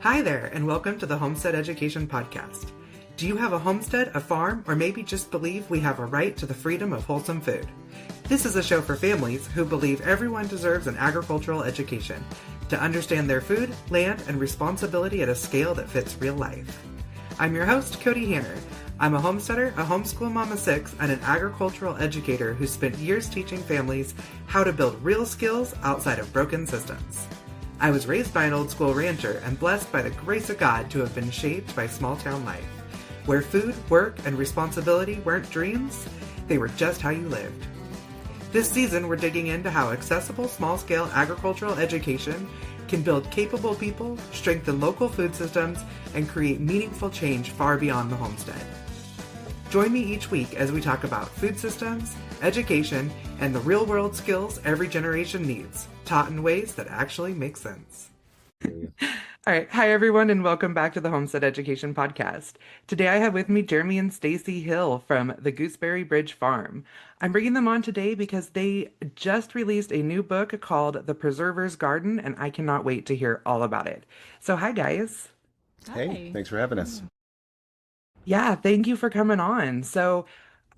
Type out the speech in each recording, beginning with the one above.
Hi there, and welcome to the Homestead Education Podcast. Do you have a homestead, a farm, or maybe just believe we have a right to the freedom of wholesome food? This is a show for families who believe everyone deserves an agricultural education to understand their food, land, and responsibility at a scale that fits real life. I'm your host, Cody Hanner. I'm a homesteader, a homeschool mom of 6, and an agricultural educator who spent years teaching families how to build real skills outside of broken systems. I was raised by an old school rancher and blessed by the grace of God to have been shaped by small town life, where food, work, and responsibility weren't dreams, they were just how you lived. This season, we're digging into how accessible small-scale agricultural education can build capable people, strengthen local food systems, and create meaningful change far beyond the homestead. Join me each week as we talk about food systems, education, and the real-world skills every generation needs, taught in ways that actually make sense. All right. Hi, everyone, and welcome back to the Homestead Education Podcast. Today, I have with me Jeremy and Stacy Hill from the Gooseberry Bridge Farm. I'm bringing them on today because they just released a new book called The Preserver's Garden, and I cannot wait to hear all about it. So, hi, guys. Hey, thanks for having us. Yeah, thank you for coming on. So,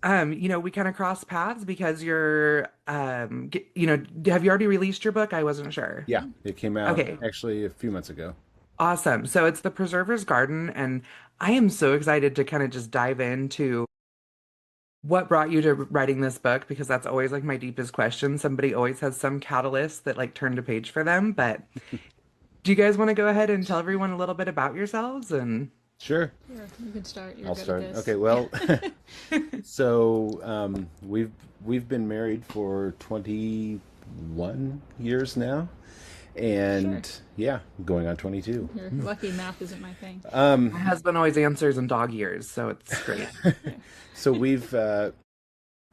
we kind of crossed paths because you're, have you already released your book? I wasn't sure. Yeah, it came out Okay, actually a few months ago. awesome. So it's The Preserver's Garden, and I am so excited to kind of just dive into what brought you to writing this book, because that's always like my deepest question. Somebody always has some catalyst that like turned a page for them. But do you guys want to go ahead and tell everyone a little bit about yourselves and Sure. Sure, you can start. You're I'll good start. at this. Okay, well, so we've been married for 21 years now, and Sure. yeah, going on 22. You're lucky math isn't my thing. my husband always answers in dog years, so it's great. So we've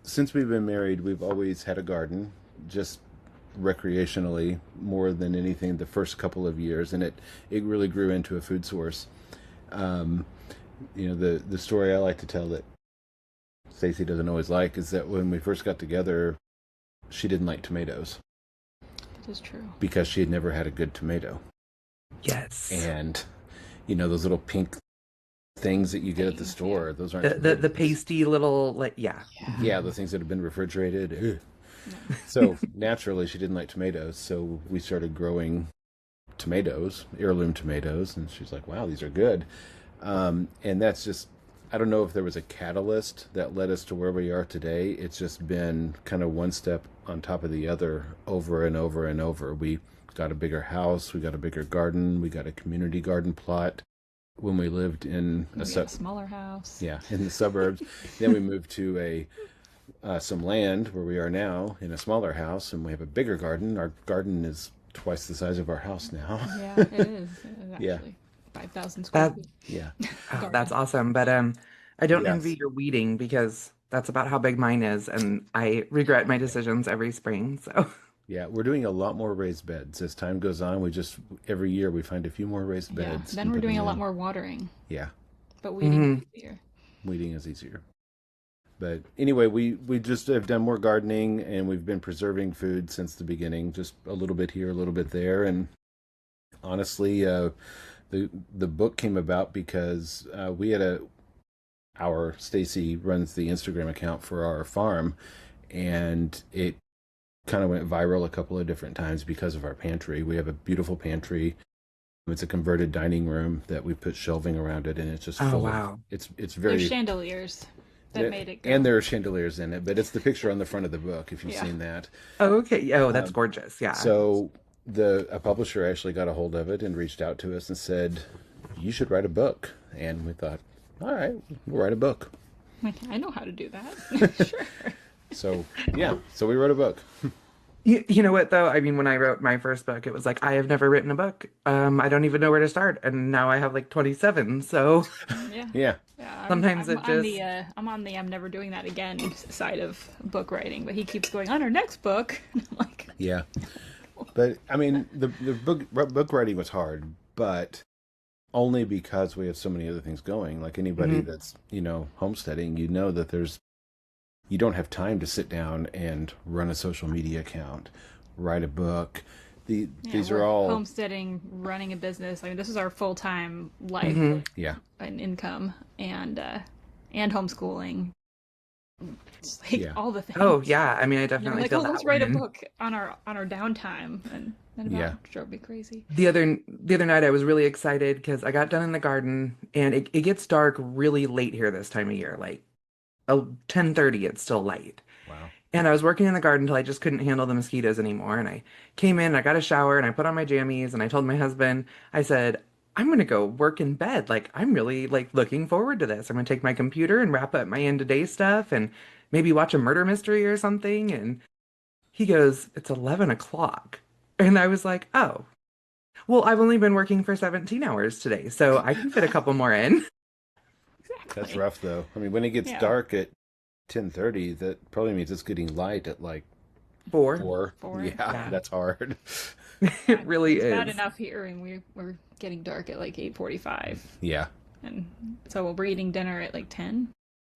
since we've been married, we've always had a garden, just recreationally more than anything the first couple of years, and it really grew into a food source. The story I like to tell that Stacy doesn't always like is that when we first got together, she didn't like tomatoes That is true. because she had never had a good tomato. Yes. And those little pink things that you get at the store, those aren't The pasty little, like, yeah. yeah, the things that have been refrigerated. Ugh. No. So naturally, she didn't like tomatoes. So we started growing tomatoes, heirloom tomatoes, and she's like, wow, these are good. And that's just, I don't know if there was a catalyst that led us to where we are today. It's just been kind of one step on top of the other over and over and over. We got a bigger house, we got a bigger garden, we got a community garden plot when we lived in a smaller house. Yeah, in the suburbs. Then we moved to some land where we are now in a smaller house, and we have a bigger garden. Our garden is twice the size of our house now. Yeah, it is. Actually Yeah. 5,000 square feet. Yeah. Oh, that's awesome. But I don't Yes. envy your weeding because that's about how big mine is, and I regret my decisions every spring. So Yeah, we're doing a lot more raised beds. As time goes on, every year we find a few more raised Yeah. beds. Then and we're put doing them a lot in. more watering, Yeah, but weeding is easier. weeding is easier. But anyway, we just have done more gardening, and we've been preserving food since the beginning, just a little bit here, a little bit there. And honestly, the book came about because we had our Stacy runs the Instagram account for our farm, and it kind of went viral a couple of different times because of our pantry. We have a beautiful pantry. It's a converted dining room that we put shelving around it, and it's just oh full wow. of it's very There's chandeliers that made it go. and there are chandeliers in it, but it's the picture on the front of the book if you've Yeah. seen that. Oh, okay. Oh, that's gorgeous. Yeah. So a publisher actually got a hold of it and reached out to us and said, you should write a book. And we thought, all right, we'll write a book. Like, I know how to do that. Sure. So so we wrote a book. You know what though? I mean, when I wrote my first book, it was like I have never written a book. I don't even know where to start, and now I have like 27. So Yeah. Yeah. Yeah, sometimes it I'm on the I'm never doing that again side of book writing, but he keeps going on our next book. And I'm like, Yeah. But I mean, the book writing was hard, but only because we have so many other things going. Like anybody that's, homesteading, that you don't have time to sit down and run a social media account, write a book. these are all homesteading, running a business. I mean, this is our full-time life yeah. and income, and homeschooling. It's like all the things. Oh yeah, I mean, I And we're definitely like, feel oh, that let's write a one. book on our downtime, and about drove me crazy. The other night I was really excited because I got done in the garden, and it gets dark really late here this time of year, like 10:30. It's still light. Wow. And I was working in the garden until I just couldn't handle the mosquitoes anymore. And I came in, I got a shower, and I put on my jammies, and I told my husband, I said, I'm gonna go work in bed. Like, I'm really like looking forward to this. I'm gonna take my computer and wrap up my end of day stuff and maybe watch a murder mystery or something. And he goes, it's 11 o'clock. And I was like, oh, well, I've only been working for 17 hours today, so I can fit a couple more in. Exactly. That's rough though. I mean, when it gets dark at 10:30, that probably means it's getting light at like 4. Four. Yeah, that's hard. It really It's is. bad enough here, and we're getting dark at like 8:45. Yeah. And so we're eating dinner at like 10.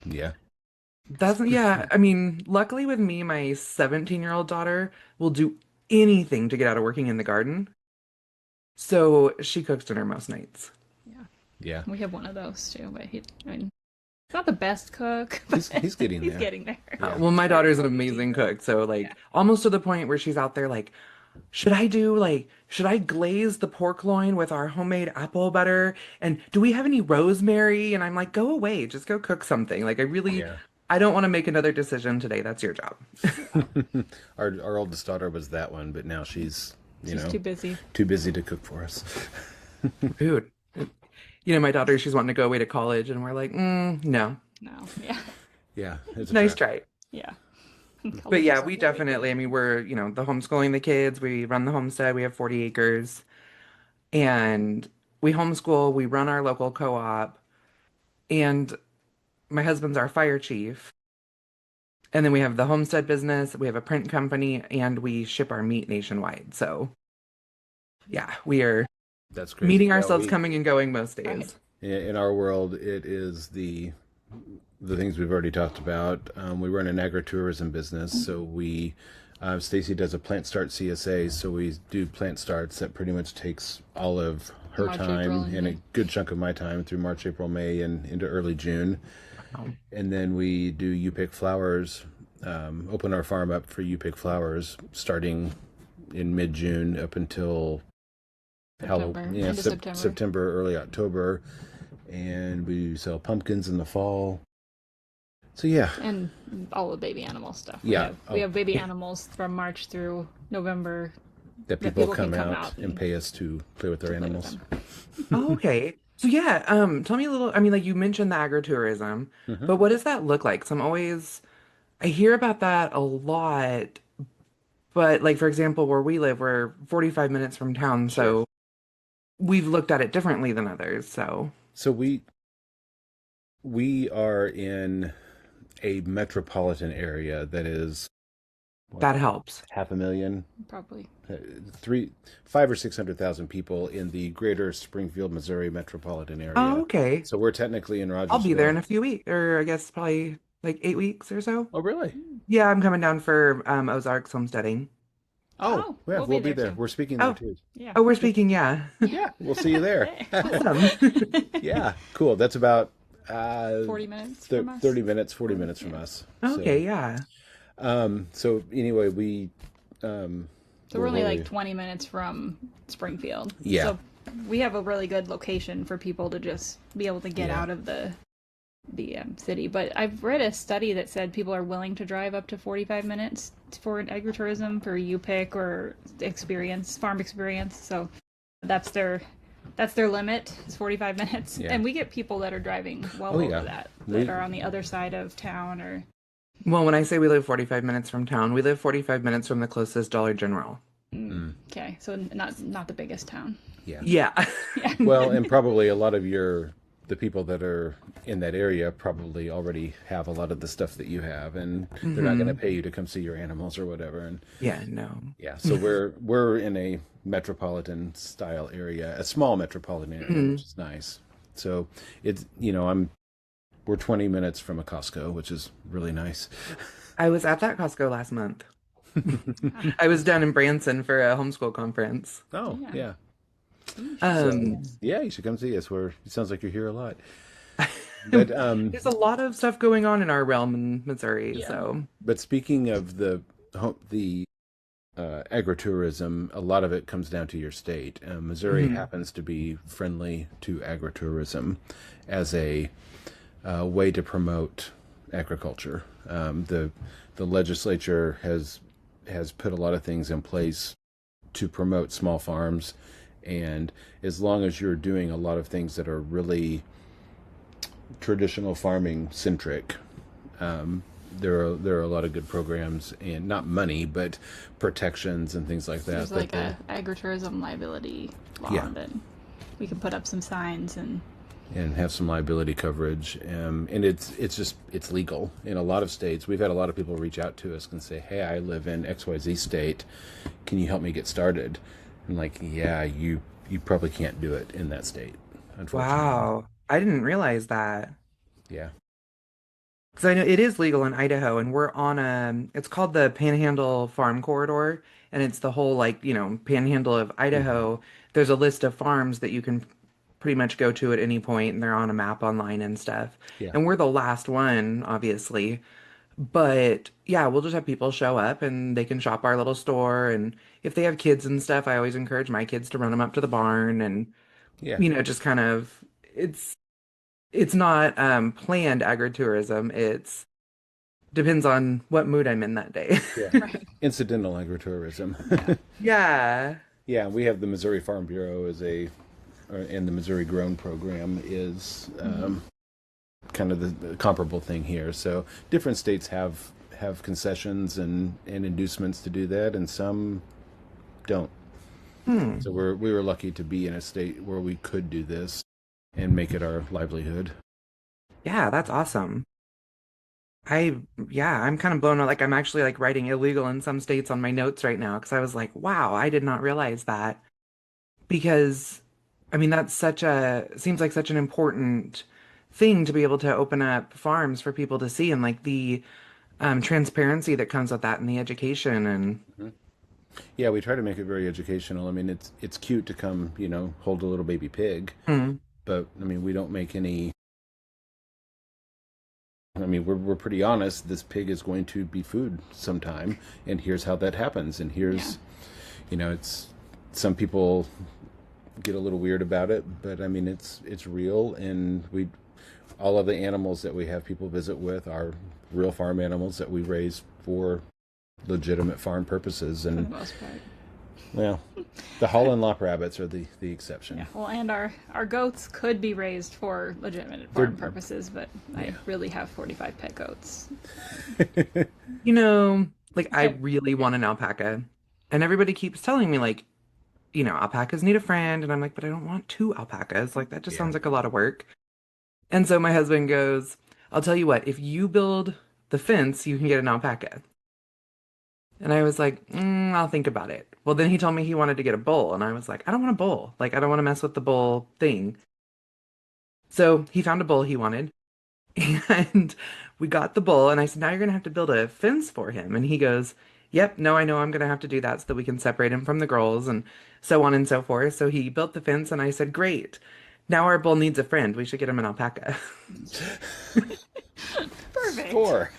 Yeah. Yeah, I mean, luckily with me, my 17-year-old daughter will do anything to get out of working in the garden. So she cooks dinner most nights. Yeah. We have one of those too, but he's not the best cook. But He's getting there. He's getting there. Yeah. Well, my daughter's an amazing cook, so like almost to the point where she's out there like, should I glaze the pork loin with our homemade apple butter? And do we have any rosemary? And I'm like, go away, just go cook something. Like I don't want to make another decision today. That's your job. Our oldest daughter was that one, but now she's too busy. Too busy to cook for us. Dude. My daughter, she's wanting to go away to college, and we're like, no. No. Yeah. Yeah. It's Nice try. Yeah. But yeah, we definitely, I mean, we're, the homeschooling the kids. We run the homestead. We have 40 acres. And we homeschool. We run our local co-op. And my husband's our fire chief. And then we have the homestead business. We have a print company. And we ship our meat nationwide. So, yeah, we are That's crazy. meeting ourselves coming and going most days. Right. In our world, it is the things we've already talked about. We run an agro-tourism business, so we Stacy does a plant start CSA, so we do plant starts. That pretty much takes all of her March, time April, and a good chunk of my time through March, April, May, and into early June. Wow. And then we do you pick flowers, open our farm up for you pick flowers starting in mid-June up until September, early October, and we sell pumpkins in the fall. So yeah, and all the baby animal stuff. Yeah. We have baby animals from March through November. that people can come come out out and pay us to play with their play with animals. them. Oh, okay. So yeah, tell me a little, I mean, like you mentioned the agro-tourism, Mhm. but what does that look like? So I hear about that a lot, but like, for example, where we live, we're 45 minutes from town, so we've looked at it differently than others, so. So we are in a metropolitan area that is That helps. 500,000, Probably. 500,000 or 600,000 people in the greater Springfield, Missouri metropolitan area. Oh, okay. So we're technically in Rogersville. I'll be there in a few weeks, or I guess probably like 8 weeks or so. Oh, really? Yeah, I'm coming down for Ozarks homesteading. Oh, yeah, we'll we'll be be there there. too. We're speaking there Oh. too. Yeah. Oh, we're speaking, yeah. Yeah, we'll see you there. Awesome. Yeah, cool. That's about 40 minutes from us. 30 minutes, 40 minutes from us. Okay, yeah. So anyway, we So we're only like 20 minutes from Springfield. Yeah. So we have a really good location for people to just be able to get Yeah. out of the city. But I've read a study that said people are willing to drive up to 45 minutes for an agritourism for U-Pick or farm experience. So that's their limit is 45 minutes. Yeah. And we get people that are driving well Oh, over yeah. that We- are on the other side of town or Well, when I say we live 45 minutes from town, we live 45 minutes from the closest Dollar General. okay, so not the biggest town. Yeah. Yeah. Well, and probably a lot of the people that are in that area probably already have a lot of the stuff that you have, and they're not going to pay you to come see your animals or whatever. And Yeah, no. yeah, so we're in a metropolitan style area, a small metropolitan area, which is nice. So it's we're 20 minutes from a Costco, which is really nice. I was at that Costco last month. I was down in Branson for a homeschool conference. Oh, Yeah. yeah. You should So, see Um, us. yeah, you should come see us. It sounds like you're here a lot. But there's a lot of stuff going on in our realm in Missouri, Yeah. so but speaking of the agritourism, a lot of it comes down to your state. Missouri mhm. happens to be friendly to agritourism as a way to promote agriculture. The legislature has put a lot of things in place to promote small farms, and as long as you're doing a lot of things that are really traditional farming centric, there are a lot of good programs, and not money, but protections and things like that. There's like a agritourism liability law Yeah. that we can put up some signs and have some liability coverage. And it's legal in a lot of states. We've had a lot of people reach out to us and say, "Hey, I live in XYZ state. Can you help me get started?" And like, yeah, you probably can't do it in that state, unfortunately. Wow. I didn't realize that. Yeah. Because I know it is legal in Idaho, and we're on it's called the Panhandle Farm Corridor, and it's the whole Panhandle of Hmm. Idaho. There's a list of farms that you can pretty much go to at any point, and they're on a map online and stuff. Yeah. And we're the last one, obviously. But yeah, we'll just have people show up and they can shop our little store. And if they have kids and stuff, I always encourage my kids to run them up to the barn and, Yeah. just kind of it's not planned agritourism. It's depends on what mood I'm in that day. Yeah. right. Incidental agritourism. Yeah. Yeah. Yeah, we have the Missouri Farm Bureau and the Missouri Grown program is Hmm. kind of the comparable thing here. So different states have concessions and inducements to do that, and some don't. Hmm. So we were lucky to be in a state where we could do this and make it our livelihood. Yeah, that's awesome. I yeah, I'm kind of blown away. Like I'm actually like writing illegal in some states on my notes right now because I was like, wow, I did not realize that. Because I mean that's such a seems like such an important thing to be able to open up farms for people to see and like the transparency that comes with that and the education and Mhm. Yeah, we try to make it very educational. I mean, it's cute to come, hold a little baby pig, Hmm. but I mean, we don't make any. I mean, we're pretty honest. This pig is going to be food sometime, and here's how that happens. And Yeah. it's some people get a little weird about it, but I mean, it's real, and we all of the animals that we have people visit with are real farm animals that we raise for legitimate farm purposes. For the And most part. well, the Holland lop rabbits are the exception. Yeah. Well, and our goats could be raised for legitimate They're farm purposes, but I yeah. really have 45 pet goats. You know, like I Okay. really want an alpaca. And everybody keeps telling me like, alpacas need a friend and I'm like, but I don't want two alpacas. Like that just Yeah. sounds like a lot of work. And so my husband goes, I'll tell you what, if you build the fence, you can get an alpaca. And I was like, I'll think about it. Well, then he told me he wanted to get a bull, and I was like, I don't want a bull. Like, I don't want to mess with the bull thing. So he found a bull he wanted, and we got the bull. And I said, now you're going to have to build a fence for him. And he goes, yep, no, I know I'm going to have to do that so that we can separate him from the girls, and so on and so forth. So he built the fence, and I said, great. Now our bull needs a friend. We should get him an alpaca. Perfect. Score.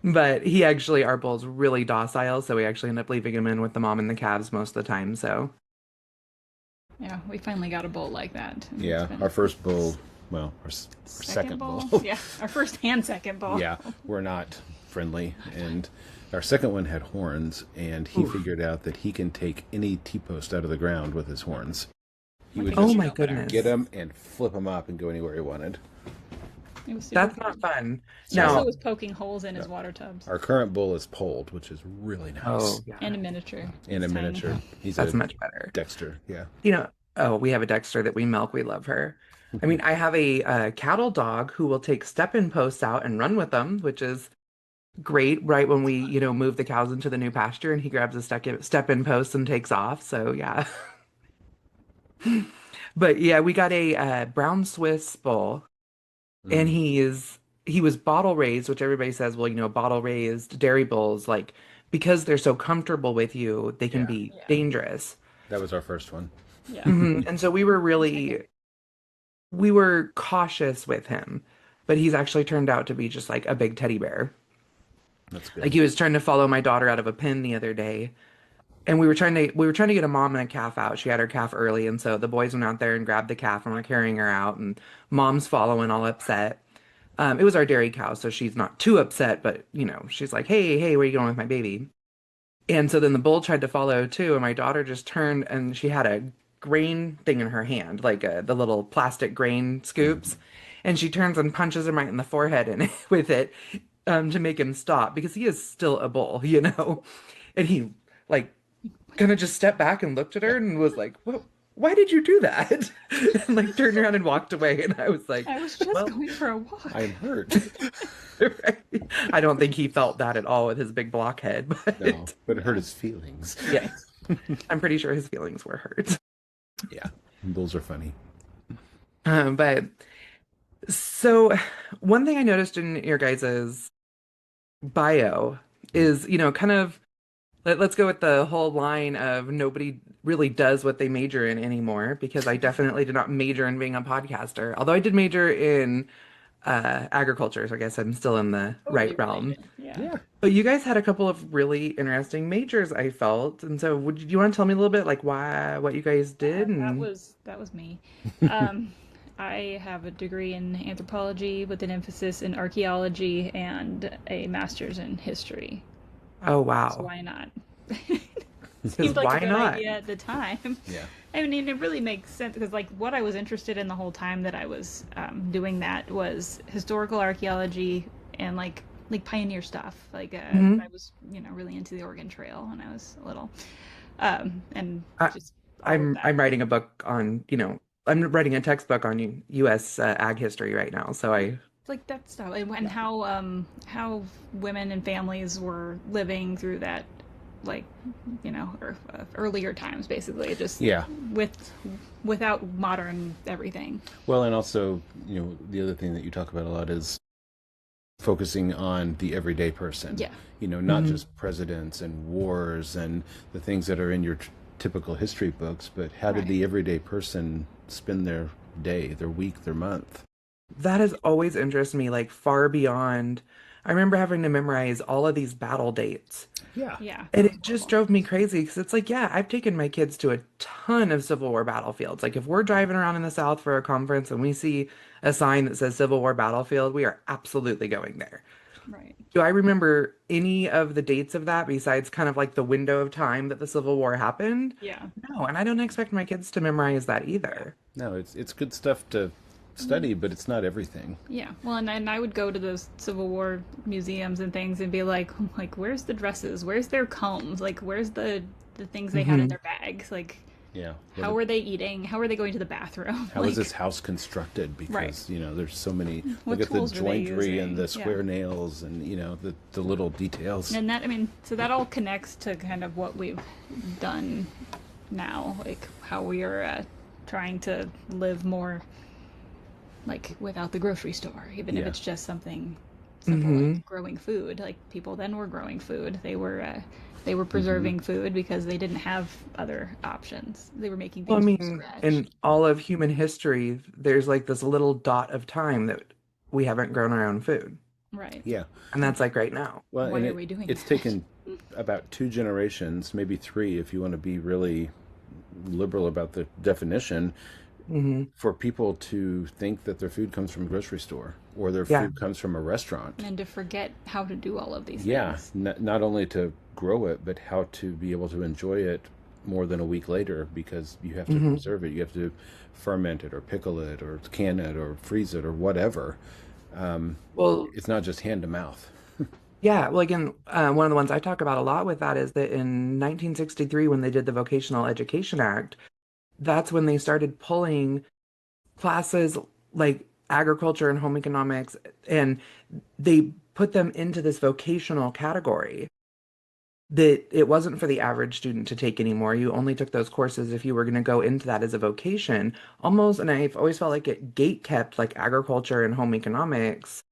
But he actually, our bull's really docile, so we actually end up leaving him in with the mom and the calves most of the time. So, Yeah, we finally got a bull like that. And it's Yeah, been our first bull. Well, our second bull. bull. Yeah, our first and second bull. Yeah, we're not friendly, and our second one had horns, and he oof. figured out that he can take any T-post out of the ground with his horns. He What would can Oh just you my know better? goodness. get them and flip them up and go anywhere he wanted. It was super That's fun. not fun. He also Now, was poking holes in his water tubs. Our current bull is polled, which is really nice, oh, yeah, And a miniature. and a It's tiny. miniature. He's that's a much better. Dexter. Yeah. Oh, we have a Dexter that we milk. We love her. I mean, I have a cattle dog who will take step-in posts out and run with them, which is great. Right when we, move the cows into the new pasture, and he grabs a step-in post and takes off. So yeah, but yeah, we got a brown Swiss bull, and Mm. he is he was bottle raised, which everybody says, well, bottle raised dairy bulls, like because they're so comfortable with you, they can Yeah, be Yeah. dangerous. that was our first one. Yeah. And so we were cautious with him, but he's actually turned out to be just like a big teddy bear. That's Like good. he was trying to follow my daughter out of a pen the other day, and we were trying to get a mom and a calf out. She had her calf early, and so the boys went out there and grabbed the calf and were carrying her out, and mom's following all upset. It was our dairy cow, so she's not too upset, but she's like, "Hey, hey, where are you going with my baby?" And so then the bull tried to follow too, and my daughter just turned and she had a grain thing in her hand, like the little plastic grain scoops, Hmm. and she turns and punches him right in the forehead and with it, to make him stop because he is still a bull. And he like kind of just stepped back and looked at Yeah, her and was like, "What? Why did you do that?" And like turned around and walked away. And I was like, I was just "Well, going for a walk. I'm hurt. right." I don't think he felt that at all with his big blockhead, No, but but it hurt Yeah. his feelings. Right. yes, I'm pretty sure his feelings were hurt. Yeah, bulls are funny. But so one thing I noticed in your guys's bio is, kind of let's go with the whole line of nobody really does what they major in anymore, because I definitely did not major in being a podcaster, although I did major in agriculture, so I guess I'm still in the right Totally realm. related. Yeah. Yeah. But you guys had a couple of really interesting majors, I felt. And so would you want to tell me a little bit like why what you guys did That and was me. Um, I have a degree in anthropology with an emphasis in archaeology and a master's in history. oh So wow. why not? Because Seemed like a why good not? idea at the time. Yeah. I mean, it really makes sense because, like, what I was interested in the whole time that I was doing that was historical archaeology and like pioneer stuff. Like, Hmm. I was, really into the Oregon Trail when I was little, and I, just all of I'm that. writing a book on, I'm writing a textbook on U.S. Ag history right now. So Yeah, I like that stuff, and Yeah. how women and families were living through that, like, earlier times, basically, just Yeah. with without modern everything. Well, and also, the other thing that you talk about a lot is focusing on the everyday person. Yeah. Not Mhm. just presidents and wars and the things that are in your typical history books, but how did Right. the everyday person spend their day, their week, their month? That has always interested me, like far beyond. I remember having to memorize all of these battle dates. Yeah. Yeah, that And was it just horrible. drove me crazy because it's like, yeah, I've taken my kids to a ton of Civil War battlefields. Like, if we're driving around in the South for a conference and we see a sign that says Civil War battlefield, we are absolutely going there. Right. Do I remember any of the dates of that besides kind of like the window of time that the Civil War happened? Yeah. No, and I don't expect my kids to memorize that Yeah. either. No, it's good stuff to study, but it's not everything. Yeah. Well, and I would go to those Civil War museums and things and be like, where's the dresses? Where's their combs? Like, where's the things they had in Hmm. their bags? Like, Yeah. how were they eating? How were they going to the bathroom? How is Like, this house constructed? right. Because, there's so many, What look at the tools were they jointery and using? the Yeah. square nails and, the little details. And that, I mean, so that all connects to kind of what we've done now, like how we are trying to live more like without the grocery store, even if Yeah. it's just something simple Hmm. like growing food. Like people then were growing food. They were Hmm. preserving food because they didn't have other options. They were making Well, I things from mean, scratch. in all of human history, there's like this little dot of time that we haven't grown our own food. Right. Yeah. And that's like right now. Well, Why and are we doing it's that? taken about two generations, maybe three, if you want to be really liberal about the definition, Hmm. for people to think that their food comes from a grocery store or their Yeah. food comes from a restaurant. And to forget how to do all of these Yeah, things. not only to grow it, but how to be able to enjoy it more than a week later because you have to Hmm. preserve it. You have to ferment it or pickle it or can it or freeze it or whatever. Um, Well, it's not just hand to mouth. yeah. Well, again, one of the ones I talk about a lot with that is that in 1963, when they did the Vocational Education Act, that's when they started pulling classes like agriculture and home economics, and they put them into this vocational category that it wasn't for the average student to take anymore. You only took those courses if you were going to go into that as a vocation, almost. And I've always felt like it gate kept like agriculture and home economics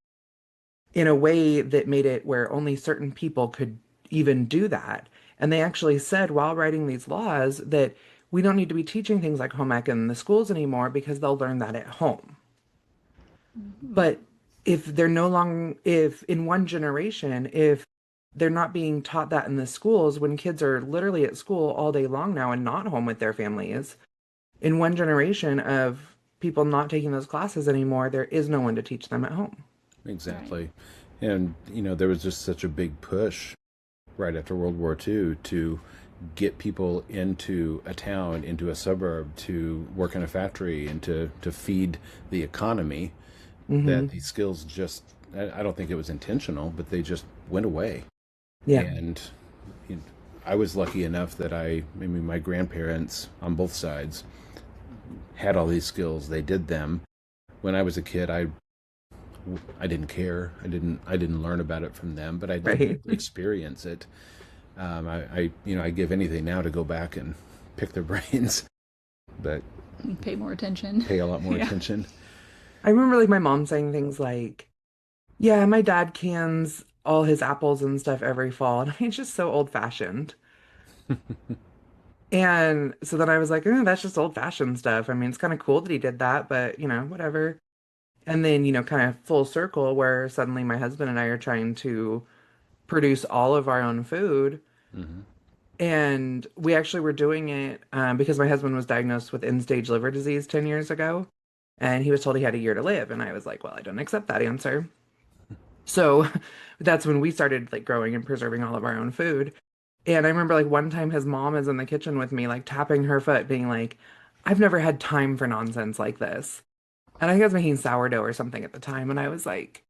in a way that made it where only certain people could even do that. And they actually said while writing these laws that we don't need to be teaching things like home ec in the schools anymore because they'll learn that at home. But if they're no longer, if in one generation, if they're not being taught that in the schools, when kids are literally at school all day long now and not home with their families, in one generation of people not taking those classes anymore, there is no one to teach them at home. Exactly. And, there was just such a big push right after World War II to get people into a town, into a suburb, to work in a factory and to feed the economy, that these skills just, I don't think it was intentional, but they just went away. Yeah. And I was lucky enough that my grandparents on both sides had all these skills. They did them. When I was a kid, I didn't care. I didn't learn about it from them, but I did Right. experience it. I give anything now to go back and pick their brains, but Pay more attention. pay a lot more Yeah. attention. I remember like my mom saying things like, yeah, my dad cans all his apples and stuff every fall. And it's just so old fashioned. And so then I was like, that's just old fashioned stuff. I mean, it's kind of cool that he did that, but whatever. And then, kind of full circle where suddenly my husband and I are trying to produce all of our own food. Hmm. And we actually were doing it because my husband was diagnosed with end-stage liver disease 10 years ago. And he was told he had a year to live. And I was like, well, I don't accept that answer. So that's when we started like growing and preserving all of our own food. And I remember like one time his mom is in the kitchen with me, like tapping her foot, being like, I've never had time for nonsense like this. And I think I was making sourdough or something at the time. And I was like,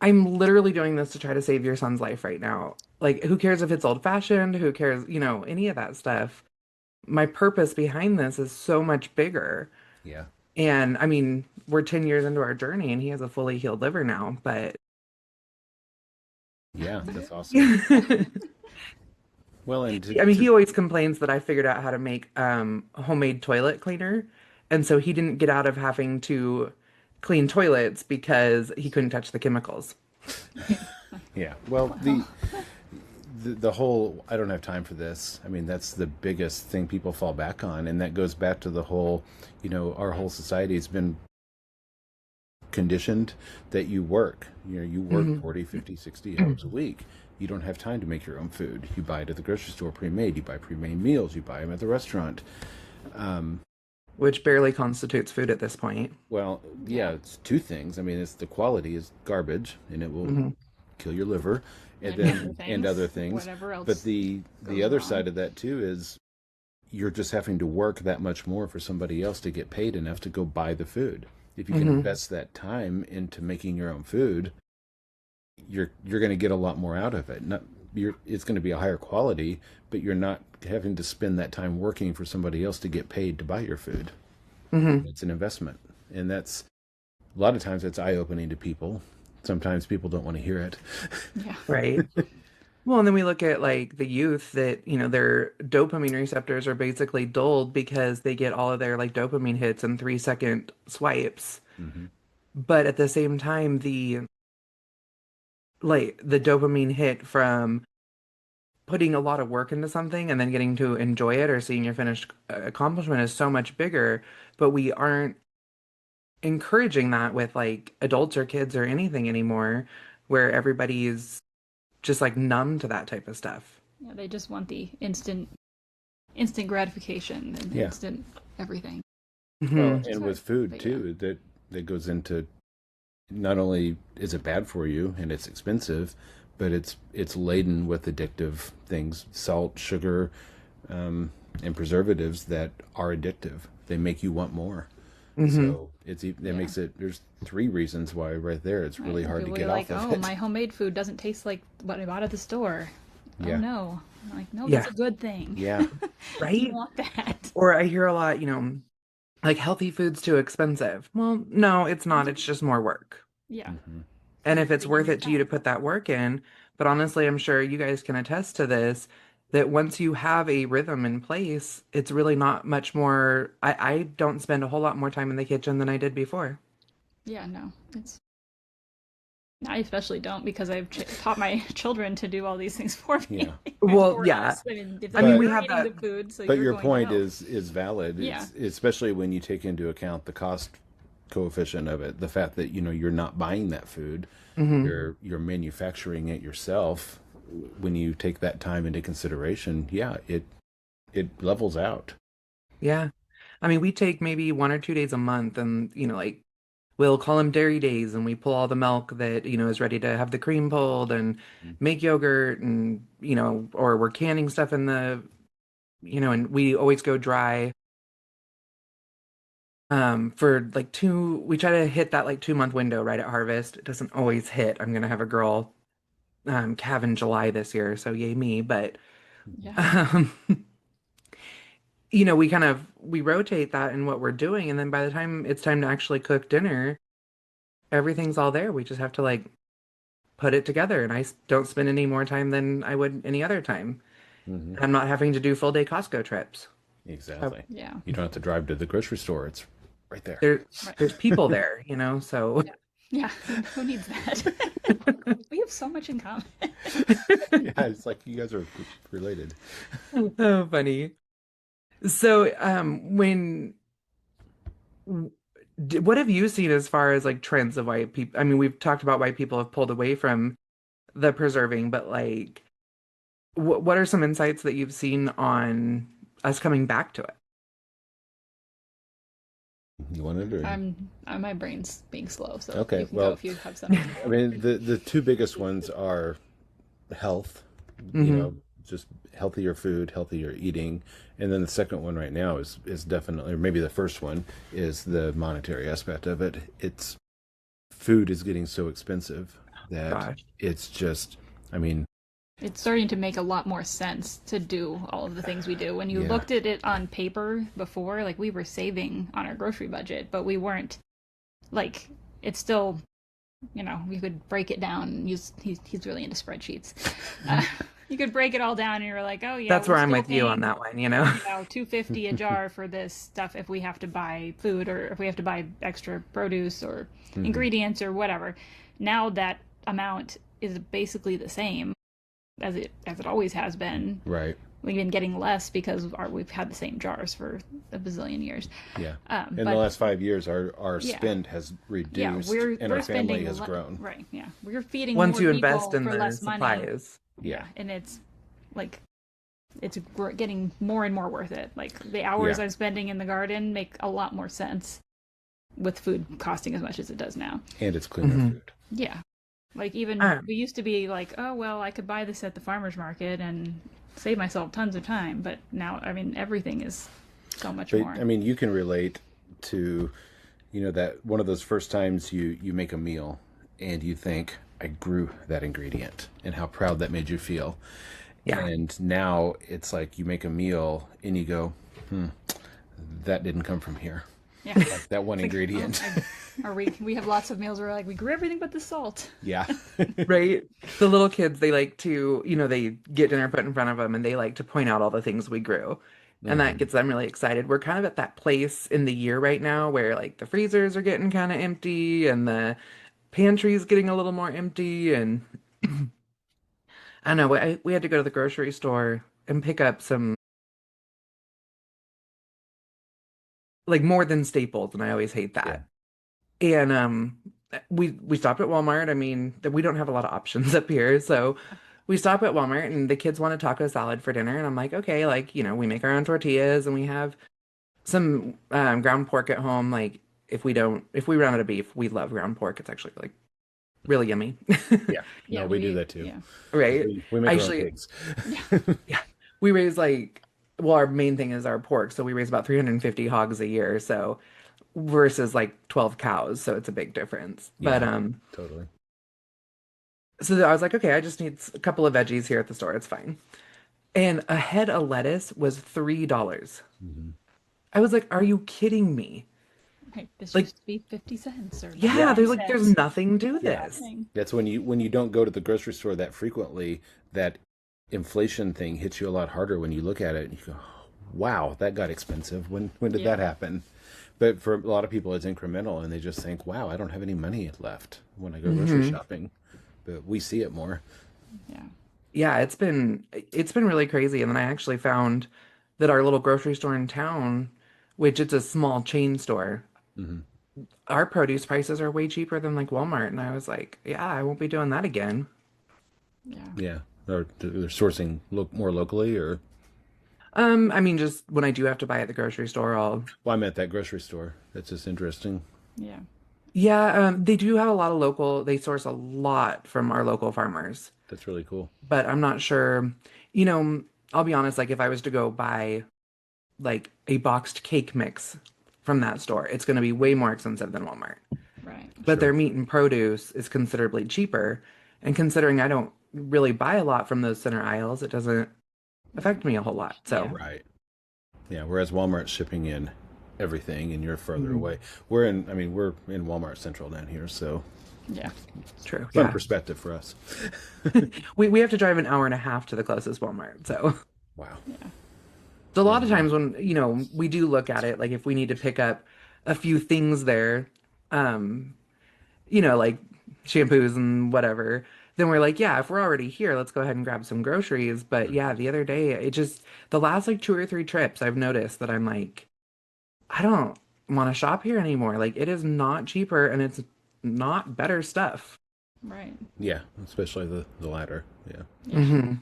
I'm literally doing this to try to save your son's life right now. Like, who cares if it's old fashioned? Who cares, any of that stuff? My purpose behind this is so much bigger. Yeah. And I mean, we're 10 years into our journey and he has a fully healed liver now, but Yeah, that's awesome. I Well, and mean, he always complains that I figured out how to make homemade toilet cleaner. And so he didn't get out of having to clean toilets because he couldn't touch the chemicals. yeah. Well, the whole I don't have time for this. I mean, that's the biggest thing people fall back on, and that goes back to the whole, our whole society has been conditioned that you work. You work 40, 50, 60 hours a week. You don't have time to make your own food. You buy it at the grocery store pre-made. You buy pre-made meals. You buy them at the restaurant. Which barely constitutes food at this point. Well, yeah, it's two things. I mean, it's the quality is garbage, and it will kill your liver, and other things. Whatever else. But the goes other wrong. side of that too is you're just having to work that much more for somebody else to get paid enough to go buy the food. If you can invest that time into making your own food, you're going to get a lot more out of it. It's going to be a higher quality, but you're not having to spend that time working for somebody else to get paid to buy your food. It's an investment, and that's a lot of times that's eye-opening to people. Sometimes people don't want to hear it. Yeah. Right. Well, and then we look at like the youth that, their dopamine receptors are basically dulled because they get all of their like dopamine hits in 3-second swipes. But at the same time, the dopamine hit from putting a lot of work into something and then getting to enjoy it or seeing your finished accomplishment is so much bigger, but we aren't encouraging that with like adults or kids or anything anymore, where everybody's just like numb to that type of stuff. Yeah, they just want the instant gratification and Yeah. instant everything. Well, Mhm. and with food too, that goes into not only is it bad for you and it's expensive, but it's laden with addictive things, salt, sugar, and preservatives that are addictive. They make you want more. So that makes it. There's 3 reasons why right there it's really hard to People get are like, off of oh, it. my homemade food doesn't taste like what I bought at the store. Yeah. Oh no. I'm like, no, Yeah. that's a good thing. Yeah, Right? You want that. Or I hear a lot, like healthy food's too expensive. Well, no, it's not. It's just more work. Yeah. And if it's Taking worth your it to you to time. put that work in, but honestly, I'm sure you guys can attest to this, that once you have a rhythm in place, it's really not much more. I don't spend a whole lot more time in the kitchen than I did before. Yeah, no. I especially don't because I've taught my children to do all these things for me. Yeah. Well, For yeah. us. I mean, if I mean, we you're have eating that. the food, so But you're your going to point help. is valid, Yeah. especially when you take into account the cost coefficient of it, the fact that you're not buying that food, you're manufacturing it yourself. When you take that time into consideration, yeah, it levels out. Yeah. I mean, we take maybe 1 or 2 days a month and, like we'll call them dairy days and we pull all the milk that, is ready to have the cream pulled and make yogurt and, or we're canning stuff in the, and we always go dry. For like we try to hit that like 2 month window right at harvest. It doesn't always hit. I'm gonna have a girl calve in July this year, so yay me. But Yeah. um, we rotate that in what we're doing, and then by the time it's time to actually cook dinner, everything's all there. We just have to like put it together, and don't spend any more time than I would any other time. Hmm. I'm not having to do full day Costco trips. Exactly. Yeah. You don't have to drive to the grocery store. It's right there. There's people there, so. Yeah. Who needs that? We have so much in common. Yeah, it's like you guys are related. Oh, funny. So, what have you seen as far as like trends of why people? I mean, we've talked about why people have pulled away from the preserving, but like, what are some insights that you've seen on us coming back to it? You want to do? My brain's being slow, so Okay, you can well, go if you have something. I mean, the two biggest ones are health, just healthier food, healthier eating, and then the second one right now is definitely, or maybe the first one is the monetary aspect of it. It's food is getting so expensive that Gosh. it's just, I mean, It's starting to make a lot more sense to do all of the things we do. When you Yeah. looked at it on paper before, like we were saving on our grocery budget, but we weren't like it's still, you could break it down and use he's really into spreadsheets. You could break it all down and you're like, oh yeah, That's we're where I'm still with you on paying, that one. $2.50 a jar for this stuff if we have to buy food or if we have to buy extra produce or ingredients or whatever. Now that amount is basically the same as it always has been. right. We've been getting less because we've had the same jars for a bazillion years. Yeah. In but the last 5 years, our Yeah. spend has reduced yeah, we're and our family spending has grown. right. Yeah, we're feeding Once more you people invest in for the less money. supplies. Yeah. And it's like it's getting more and more worth it. Like the hours Yeah. I'm spending in the garden make a lot more sense with food costing as much as it does now. And it's cleaner food. Yeah. Like even we used to be like, oh well, I could buy this at the farmer's market and save myself tons of time, but now I mean everything is so much But more. I mean, you can relate to, that one of those first times you make a meal and you think, I grew that ingredient, and how proud that made you feel. Yeah. And now it's like you make a meal and you go, that didn't come from here. Yeah. Like that one It's like, ingredient. or we have lots of meals where like we grew everything but the salt. Yeah. Right? The little kids, they like to, they get dinner put in front of them and they like to point out all the things we grew. And that gets them really excited. We're kind of at that place in the year right now where like the freezers are getting kind of empty and the pantry's getting a little more empty. And I don't know, we had to go to the grocery store and pick up some like more than staples. And I always hate that. And we stopped at Walmart. I mean, we don't have a lot of options up here, so we stop at Walmart and the kids want a taco salad for dinner, and I'm like, okay, like, we make our own tortillas and we have some ground pork at home. Like if we run out of beef, we love ground pork. It's actually like really yummy. Yeah. No, we do that too. Yeah. Right? We make Actually, our own pigs. Yeah. We raise our main thing is our pork, so we raise about 350 hogs a year, so versus like 12 cows, so it's a big difference. Yeah, But totally. so I was like, okay, I just need a couple of veggies here at the store. It's fine. And a head of lettuce was $3. I was like, are you kidding me? Right. This Like- used to be 50 cents or Yeah, 99 there's cents. nothing to this. Nothing. That's when you don't go to the grocery store that frequently, that inflation thing hits you a lot harder when you look at it and you go, wow, that got expensive. When did Yeah. that happen? But for a lot of people, it's incremental, and they just think, wow, I don't have any money left when I go grocery Hmm. shopping. But we see it more. Yeah. Yeah, it's been really crazy. And then I actually found that our little grocery store in town, which it's a small chain store, Hmm. our produce prices are way cheaper than like Walmart. And I was like, yeah, I won't be doing that again. Yeah. Yeah, or they're sourcing more locally, or I mean, just when I do have to buy at the grocery store, I'll, well, I'm at that grocery store. That's just interesting. Yeah. yeah, they do have a lot of local, they source a lot from our local farmers, That's really cool. but I'm not sure, you know, I'll be honest, like if I was to go buy like a boxed cake mix from that store, it's going to be way more expensive than Walmart. Right. But their Sure. meat and produce is considerably cheaper. And considering I don't really buy a lot from those center aisles, it doesn't affect me a whole lot. Yeah. So, Right. Yeah. Whereas Walmart's shipping in everything, and you're further mhm, away. We're in Walmart Central down here, so Yeah. true. fun Yeah. perspective for us. We have to drive an hour and a half to the closest Walmart. So, Wow. Yeah. a Yeah. lot of times when, we do look at it, like if we need to pick up a few things there, um, like shampoos and whatever, then we're like, yeah, if we're already here, let's go ahead and grab some groceries. But yeah, the other day, the last like 2 or 3 trips, I've noticed that I'm like, I don't want to shop here anymore. Like, it is not cheaper and it's not better stuff. Right. Yeah, especially the latter. Yeah, Yeah. Hmm.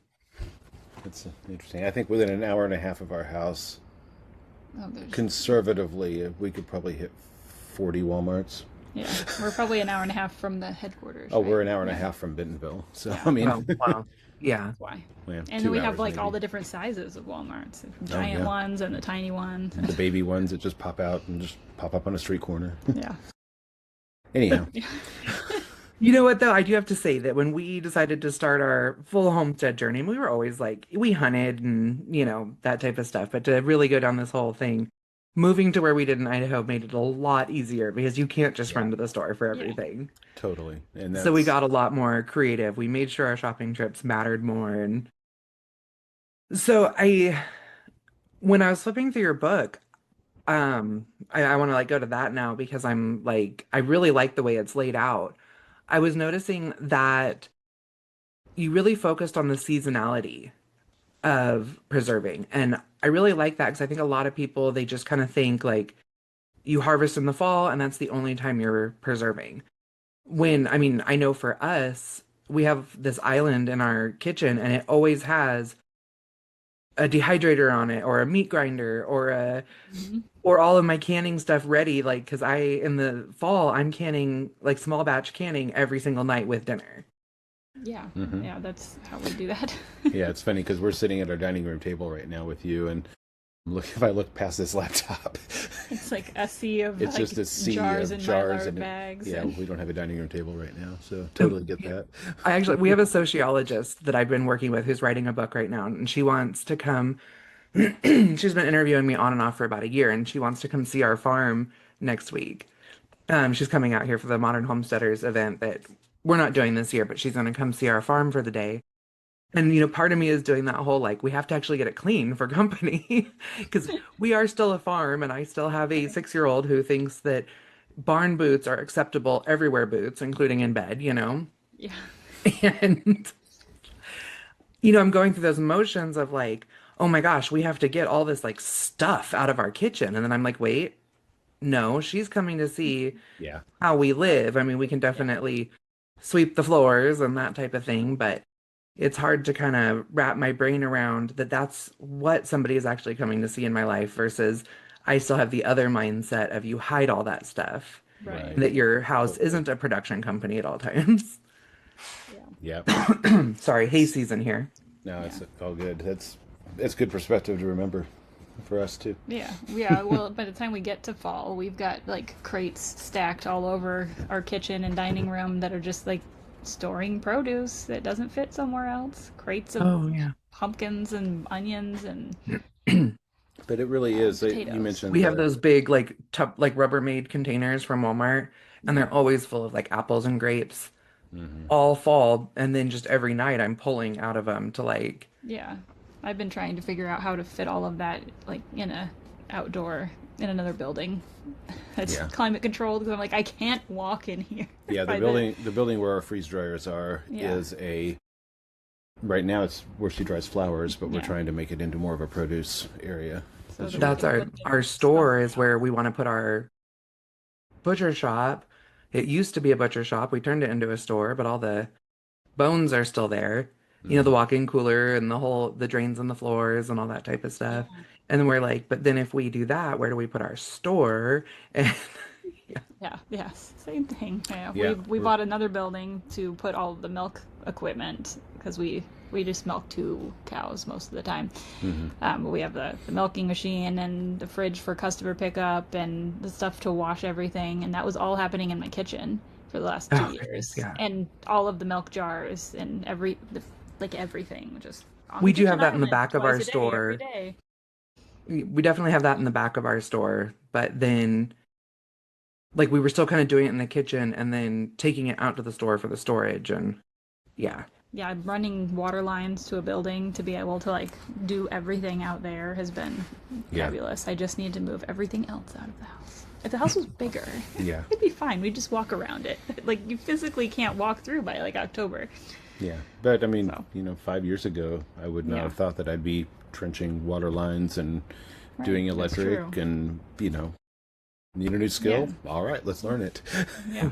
it's interesting. I think within an hour and a half of our house, Oh, there's. conservatively, we could probably hit 40 Walmarts. Yeah. We're probably an hour and a half from the headquarters. Oh, Right? we're an hour and a Yeah. half from Bentonville. So, Yeah. I mean, Oh, wow. Yeah. That's why. yeah, And then 2 we have hours like all maybe. the different sizes of Walmarts, the Oh, giant yeah. ones and the tiny ones. The baby ones that just pop out and just pop up on a street corner. Yeah. Anyhow, You know what, though? I do have to say that when we decided to start our full homestead journey, we were always like, we hunted and, that type of stuff. But to really go down this whole thing, moving to where we did in Idaho made it a lot easier because you can't just yeah, run to the store for Yeah. everything. totally. And So we that's got a lot more creative. We made sure our shopping trips mattered more. And so when I was flipping through your book, I want to like go to that now because I'm like, I really like the way it's laid out. I was noticing that you really focused on the seasonality of preserving. And I really like that because I think a lot of people, they just kind of think like you harvest in the fall and that's the only time you're preserving. When, I mean, I know for us, we have this island in our kitchen and it always has a dehydrator on it or a meat grinder Mhm. or all of my canning stuff ready, like because in the fall I'm canning like small batch canning every single night with dinner. Yeah. hmm Yeah. That's how we do that. yeah, it's funny because we're sitting at our dining room table right now with you, and look, if I look past this laptop, It's like a sea of it's like just a sea jars of and jars Mylar and bags. yeah, And we don't have a dining room table right now, so totally get that. We have a sociologist that I've been working with who's writing a book right now, and she wants to come. She's been interviewing me on and off for about a year, and she wants to come see our farm next week. She's coming out here for the Modern Homesteaders event that we're not doing this year, but she's going to come see our farm for the day. And part of me is doing that whole like we have to actually get it clean for company because we are still a farm, and I still have a 6-year-old who thinks that barn boots are acceptable everywhere boots, including in bed. yeah. And I'm going through those motions of like, oh my gosh, we have to get all this like stuff out of our kitchen. And then I'm like, wait, no, she's coming to see Yeah, how we live. I mean, we can Yeah. definitely sweep the floors and that type of thing, but it's hard to kind of wrap my brain around that that's what somebody is actually coming to see in my life versus I still have the other mindset of you hide all that stuff, Right. right. that your house Totally. isn't a production company at all times. Yeah. Yeah, Sorry, hay season here. no, it's Yeah. all good. That's good perspective to remember for us too. Yeah. Yeah. Well, by the time we get to fall, we've got like crates stacked all over our kitchen and dining room that are just like storing produce that doesn't fit somewhere else. Crates of Oh, yeah. pumpkins and onions and But it really is. You potatoes. mentioned We have those big like like Rubbermaid containers from Walmart, and they're always full of like apples and grapes Mhm. all fall, and then just every night I'm pulling out of them to like Yeah. I've been trying to figure out how to fit all of that like in another building that's climate controlled, because I'm like, I can't walk in here. Yeah, the building where our freeze dryers are is right now it's where she dries flowers, but we're trying to make it into more of a produce area. So That's our store is where we want to put our butcher shop. It used to be a butcher shop. We turned it into a store, but all the bones are still there. You know, the walk-in cooler and the drains on the floors and all that type of stuff. And then we're like, but then if we do that, where do we put our store? And Yeah, same thing. Yeah. We bought another building to put all of the milk equipment, because we just milk 2 cows most of the time. We have the milking machine and the fridge for customer pickup and the stuff to wash everything, and that was all happening in my kitchen for the last 2 years. Yeah. And all of the milk jars and everything just on we the do have kitchen that in the island back of twice our a day, store. every day. We definitely have that in the back of our store, but then like we were still kind of doing it in the kitchen and then taking it out to the store for the storage. And yeah, I'm running water lines to a building to be able to like do everything out there has been fabulous. I just need to move everything else out of the house. If the house was bigger, it'd be fine. We'd just walk around it. Like, you physically can't walk through by like October. Yeah, but I mean, 5 years ago, I would not have thought that I'd be trenching water lines and doing electric and, need a new skill? Yeah. All right, let's learn it. Yeah.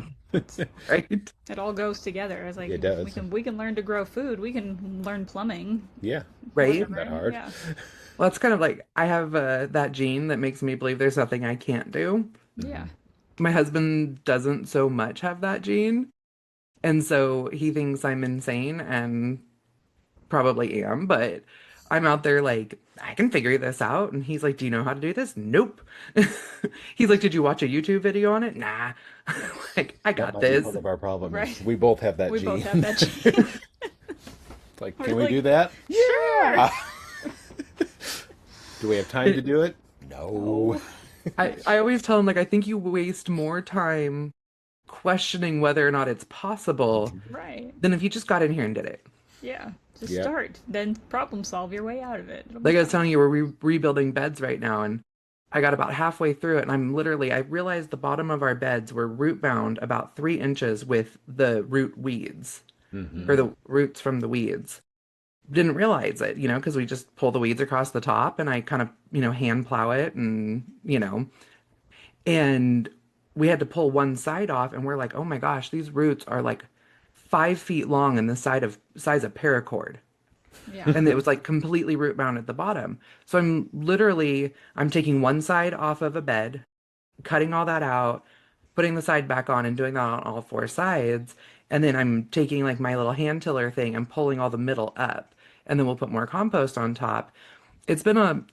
right. It all goes together. It's like, it does. We can learn to grow food. We can learn plumbing. Yeah. Right. It's not that hard. Yeah. Well, it's kind of like I have that gene that makes me believe there's nothing I can't do. Yeah. My husband doesn't so much have that gene. And so he thinks I'm insane, and probably am, but I'm out there like, I can figure this out. And he's like, do you know how to do this? Nope. He's like, did you watch a YouTube video on it? Nah. Like, I got this. Part of our problem right. is we both have that gene. We both have that gene. Like, can we do that? Sure. Do we have time to do it? No. I always tell him, like, I think you waste more time questioning whether or not it's possible than if you just got in here and did it. Yeah. Just start. Then problem solve your way out of it. Like I was telling you, we're rebuilding beds right now, and I got about halfway through it, and I realized the bottom of our beds were root bound about 3 inches with the root weeds, or the roots from the weeds. Didn't realize it, because we just pull the weeds across the top, and I kind of, hand plow it, and, and we had to pull one side off, and we're like, oh my gosh, these roots are like 5 feet long and the size of paracord. Yeah. And it was like completely root bound at the bottom. So I'm taking one side off of a bed, cutting all that out, putting the side back on, and doing that on all 4 sides. And then I'm taking like my little hand tiller thing and pulling all the middle up. And then we'll put more compost on top. It's been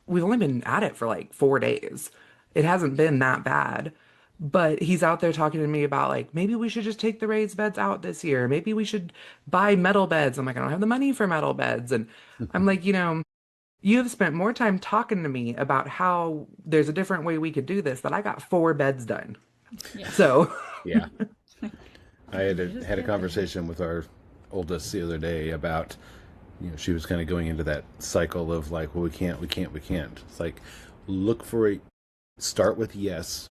we've only been at it for like 4 days. It hasn't been that bad. But he's out there talking to me about like, maybe we should just take the raised beds out this year. Maybe we should buy metal beds. I'm like, I don't have the money for metal beds. And I'm like, you have spent more time talking to me about how there's a different way we could do this than I got 4 beds done. Yeah. So. Yeah. I had a conversation with our oldest the other day about, she was kind of going into that cycle of like, well, we can't. It's like, start with yes.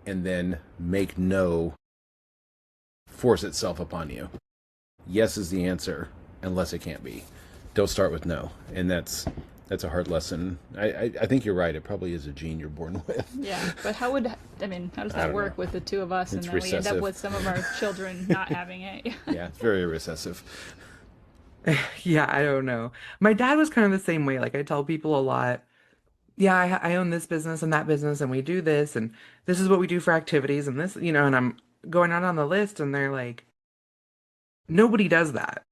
And then make no force itself upon you. Yes is the answer, unless it can't be. Don't start with no. And that's a hard lesson. I think you're right. It probably is a gene you're born with. Yeah, but how does that work with the 2 of us, and then we end up with some of our children not having it? Yeah, it's very recessive. Yeah, I don't know. My dad was kind of the same way. Like, I tell people a lot, yeah, I own this business and that business, and we do this, and this is what we do for activities, and this, and I'm going out on the list, and they're like, nobody does that.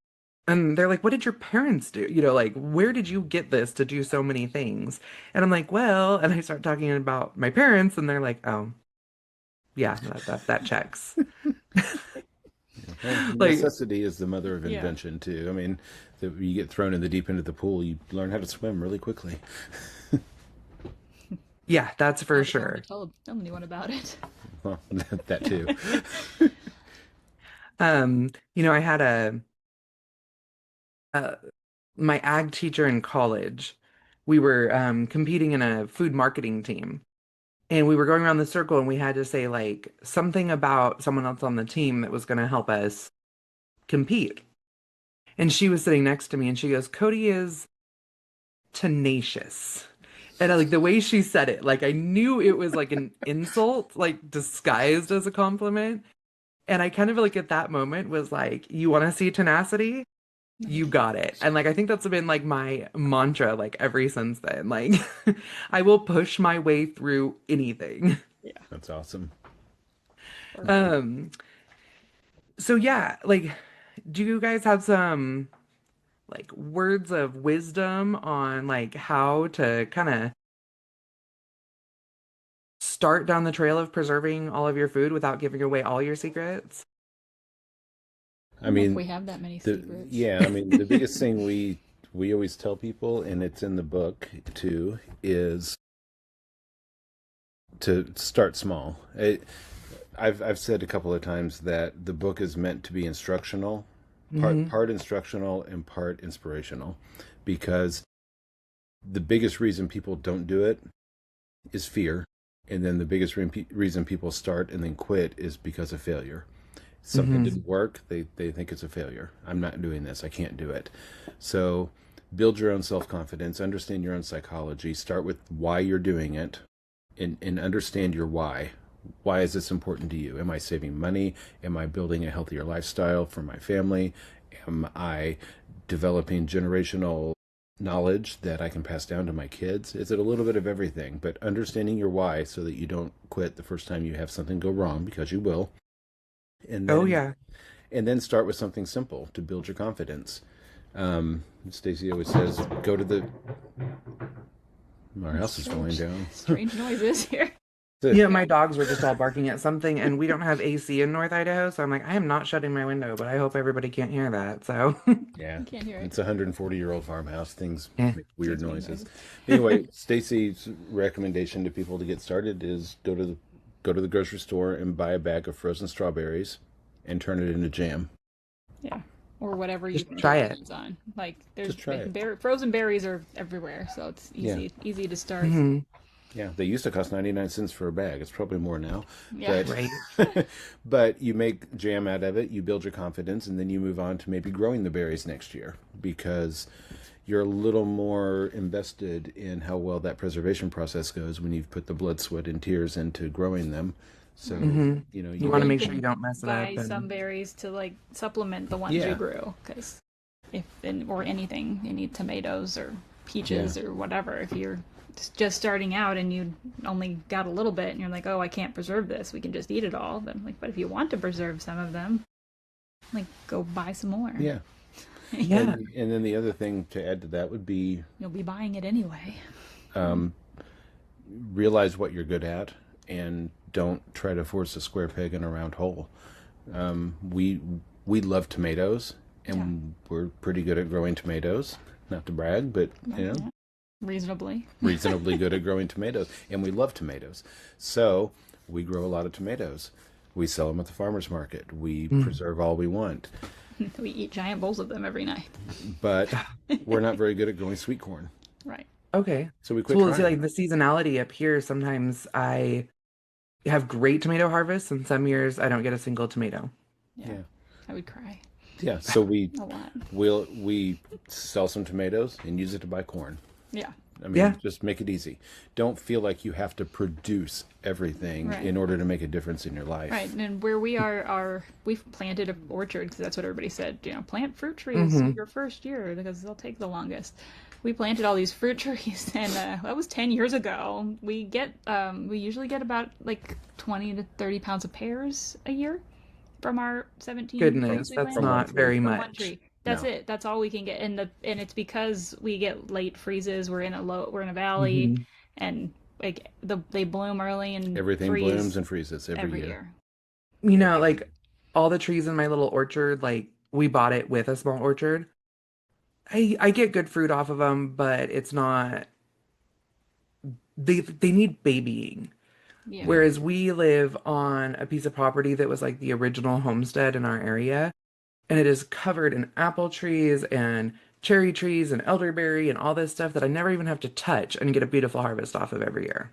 And they're like, what did your parents do? Like, where did you get this to do so many things? And I'm like, well, and I start talking about my parents, and they're like, oh, yeah, that checks. Well, necessity is the mother of invention, too. I mean, you get thrown in the deep end of the pool, you learn how to swim really quickly. Yeah, that's for sure. Tell anyone about it. Well, that too. I had my ag teacher in college, we were competing in a food marketing team. And we were going around the circle and we had to say like something about someone else on the team that was going to help us compete. And she was sitting next to me and she goes, Cody is tenacious. And like the way she said it, like I knew it was like an insult, like disguised as a compliment. And I kind of like at that moment was like, you want to see tenacity? You got it. And like I think that's been like my mantra like ever since then. Like I will push my way through anything. Yeah. That's awesome. Um so yeah, like do you guys have some like words of wisdom on like how to kind of start down the trail of preserving all of your food without giving away all your secrets? I don't know if we have that many secrets. I mean, the biggest thing we always tell people, and it's in the book too, is to start small. I've said a couple of times that the book is meant to be instructional, part instructional and part inspirational, because the biggest reason people don't do it is fear, and then the biggest reason people start and then quit is because of failure. Something didn't work, they think it's a failure. I'm not doing this, I can't do it. So build your own self-confidence, understand your own psychology, start with why you're doing it, and understand your why. Why is this important to you? Am I saving money? Am I building a healthier lifestyle for my family? Am I developing generational knowledge that I can pass down to my kids? Is it a little bit of everything? But understanding your why so that you don't quit the first time you have something go wrong, because you will. And then, and then start with something simple to build your confidence. Stacy always says, go to the... Our house is falling down. Strange noises here. Yeah, my dogs were just all barking at something, and we don't have AC in North Idaho, so I'm like, I am not shutting my window, but I hope everybody can't hear that, so... Yeah, can't hear it. It's a 140-year-old farmhouse. Things make weird noises. Anyway, Stacy's recommendation to people to get started is go to the grocery store and buy a bag of frozen strawberries and turn it into jam. Yeah, or whatever you just try it. On. Like there's Just try it. Frozen berries are everywhere, so it's easy to start. Yeah, they used to cost 99 cents for a bag. It's probably more now. Yeah. But, but you make jam out of it, you build your confidence, and then you move on to maybe growing the berries next year, because you're a little more invested in how well that preservation process goes when you've put the blood, sweat, and tears into growing them. So, you know, you want to make sure you don't mess it up. Buy some berries to like supplement the ones you grew, because or anything, you need tomatoes or peaches or whatever. If you're just starting out and you only got a little bit and you're like, oh, I can't preserve this, we can just eat it all. Then like, but if you want to preserve some of them, like go buy some more. Yeah. Yeah. And then the other thing to add to that would be you'll be buying it anyway. Realize what you're good at and don't try to force a square peg in a round hole. We love tomatoes, and we're pretty good at growing tomatoes. Not to brag, but you know, reasonably good at growing tomatoes, and we love tomatoes. So we grow a lot of tomatoes. We sell them at the farmers market. We preserve all we want. We eat giant bowls of them every night. But we're not very good at growing sweet corn. Right. Okay. So we quit Well, trying. see, like the seasonality up here, sometimes I have great tomato harvests, and some years I don't get a single tomato. Yeah. I would cry. Yeah, so a lot. we sell some tomatoes and use it to buy corn. Yeah. I mean, just make it easy. Don't feel like you have to produce everything in order to make a difference in your life. Right, and where we we've planted an orchard, because that's what everybody said. You know, plant fruit trees your first year because they'll take the longest. We planted all these fruit trees, and that was 10 years ago. We usually get about like 20 to 30 pounds of pears a year from our 17. Goodness, that's not very much. That's it. That's all we can get, and it's because we get late freezes. We're in a valley, and like they bloom early and everything blooms and freezes every year. You know, like all the trees in my little orchard, like we bought it with a small orchard. I get good fruit off of them, but it's not. They need babying. Yeah. Whereas we live on a piece of property that was like the original homestead in our area. And it is covered in apple trees and cherry trees and elderberry and all this stuff that I never even have to touch and get a beautiful harvest off of every year.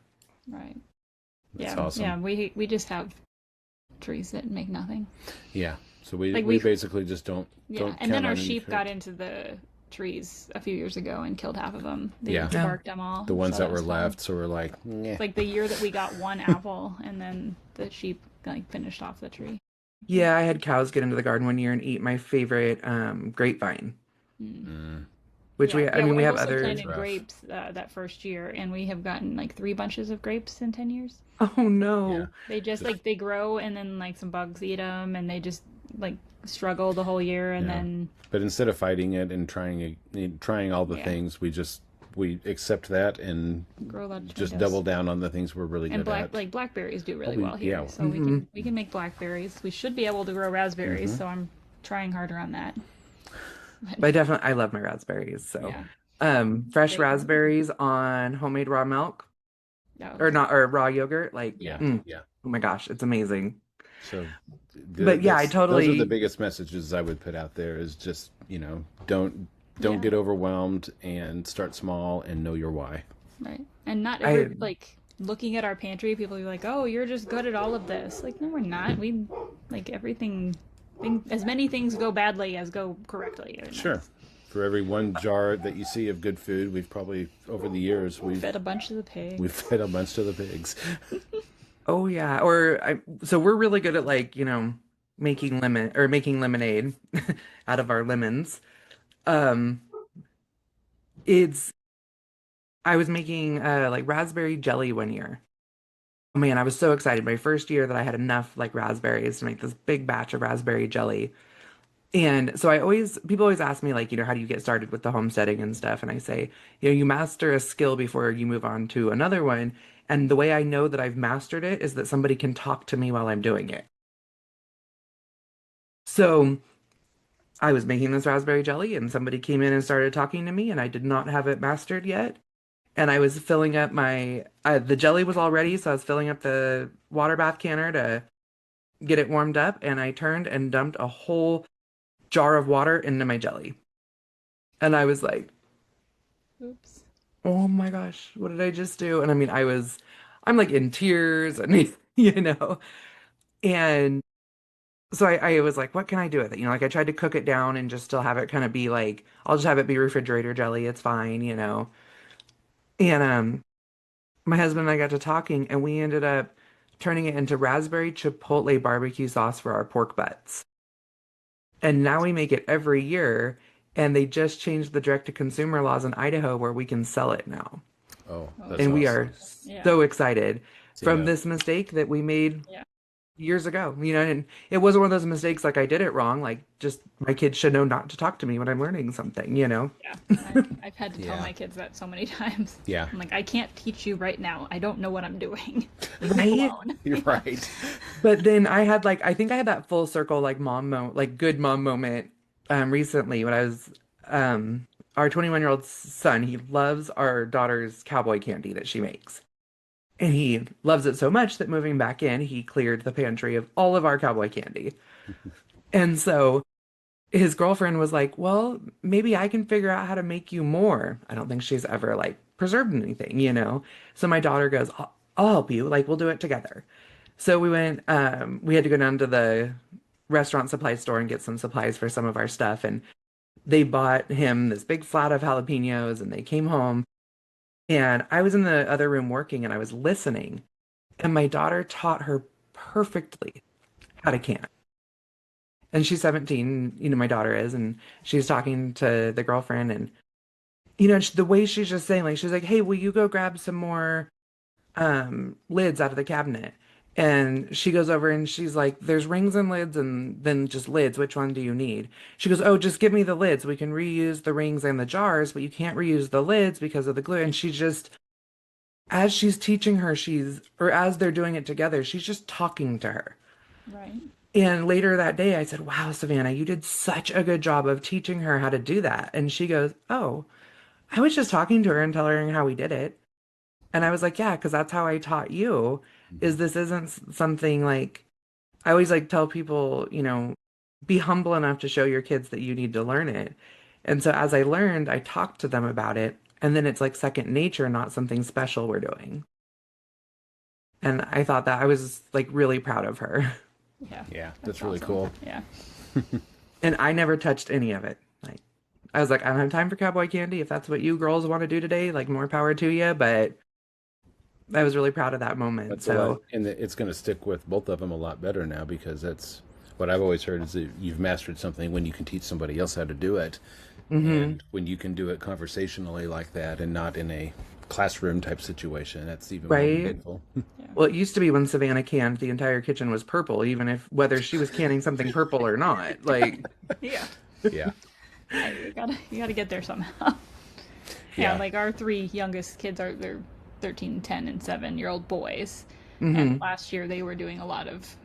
Right. That's Yeah. awesome. Yeah. We just have trees that make nothing. Yeah. So we Like we we basically just don't Yeah, don't and then count our on any sheep fruit. got into the trees a few years ago and killed half of them. They Yeah. Yeah. barked them all. The ones so that that were was fun. left, so we're like, It's like the year that we got one apple, and then the sheep like finished off the tree. Yeah, I had cows get into the garden one year and eat my favorite grapevine, Mm. which Yeah, I yeah. mean, we I have also other. planted rough. grapes that first year, and we have gotten like 3 bunches of grapes in 10 years. Oh no. yeah. They just like they grow, and then like some bugs eat them, and they just like struggle the whole year, and Yeah. then But instead of fighting it and trying all the Yeah. things, we accept that and grow a lot of just tomatoes. double down on the things we're really And good at. like blackberries do really we- well here, yeah. so we can make blackberries. We should be able to grow raspberries, so I'm trying harder on that. But I love my raspberries. So, Yeah. fresh They are- raspberries on homemade raw milk No. or raw yogurt. Like, Yeah, yeah. oh my gosh, it's amazing. So, But yeah, I those are totally- the biggest messages I would put out there. Is just don't Yeah. get overwhelmed and start small and know your why. Right. And not I- every, like looking at our pantry, people be like, "Oh, you're just good at all of this." Like, no, we're not. We like everything. As many things go badly as go correctly. And Sure. For every one jar that you see of good food, we've probably over the years we've fed a bunch of the pigs. fed a bunch to the pigs. Oh yeah. So we're really good at like, making lemonade out of our lemons. Um, I was making like raspberry jelly one year. Oh man, I was so excited. My first year that I had enough like raspberries to make this big batch of raspberry jelly. And so people always ask me like, how do you get started with the homesteading and stuff? And I say, you master a skill before you move on to another one. And the way I know that I've mastered it is that somebody can talk to me while I'm doing it. So I was making this raspberry jelly and somebody came in and started talking to me and I did not have it mastered yet. And I was filling up the jelly was all ready. So I was filling up the water bath canner to get it warmed up. And I turned and dumped a whole jar of water into my jelly. And I was like, Oops. oh my gosh, what did I just do? And I mean, I'm like in tears and, and so I was like, what can I do with it? Like I tried to cook it down and just still have it kind of be like, I'll just have it be refrigerator jelly. It's fine, And my husband and I got to talking and we ended up turning it into raspberry chipotle barbecue sauce for our pork butts. And now we make it every year. And they just changed the direct-to-consumer laws in Idaho where we can sell it now. Oh, And that's And we awesome. are Yeah. so excited from Yeah. this mistake that we made Yeah. years ago. And it wasn't one of those mistakes like I did it wrong. Like just my kids should know not to talk to me when I'm learning something, Yeah. I've had to tell Yeah. my kids that so many times. Yeah. I'm like, I can't teach you right now. I don't know what I'm doing. Leave Right? me alone. You're right. But then I think I had that full circle like good mom moment recently when I was our 21-year-old son, he loves our daughter's cowboy candy that she makes. And he loves it so much that moving back in, he cleared the pantry of all of our cowboy candy. And so his girlfriend was like, well, maybe I can figure out how to make you more. I don't think she's ever like preserved anything. So my daughter goes, I'll help you. Like, we'll do it together. So we went, we had to go down to the restaurant supply store and get some supplies for some of our stuff. And they bought him this big flat of jalapenos and they came home. And I was in the other room working and I was listening. And my daughter taught her perfectly how to can. And she's 17, my daughter is, and she's talking to the girlfriend. And, the way she's just saying, like, she's like, hey, will you go grab some more lids out of the cabinet? And she goes over and she's like, there's rings and lids and then just lids. Which one do you need? She goes, oh, just give me the lids. We can reuse the rings and the jars, but you can't reuse the lids because of the glue. And she just, as she's teaching her, as they're doing it together, she's just talking to her. Right. And later that day, I said, wow, Savannah, you did such a good job of teaching her how to do that. And she goes, oh, I was just talking to her and telling her how we did it. And I was like, yeah, because that's how I taught you, is this isn't something like, I always like tell people, be humble enough to show your kids that you need to learn it. And so as I learned, I talked to them about it. And then it's like second nature, not something special we're doing. And I thought that I was like really proud of her. Yeah. Yeah, that's really awesome. cool. Yeah. And I never touched any of it. Like I was like, I don't have time for cowboy candy. If that's what you girls want to do today, like more power to you. But I was really proud of that moment. That's a lot, So and it's going to stick with both of them a lot better now because that's what I've always heard is that you've mastered something when you can teach somebody else how to do it, and when you can do it conversationally like that and not in a classroom type situation, that's even more right. meaningful. Well, it used to be when Savannah canned, the entire kitchen was purple, even if whether she was canning something purple or not. Like, Yeah. Yeah, You gotta get there somehow. Yeah, Yeah. like our three youngest kids they're 13, 10, and 7-year-old boys. Mm-hmm. And last year they were doing a lot of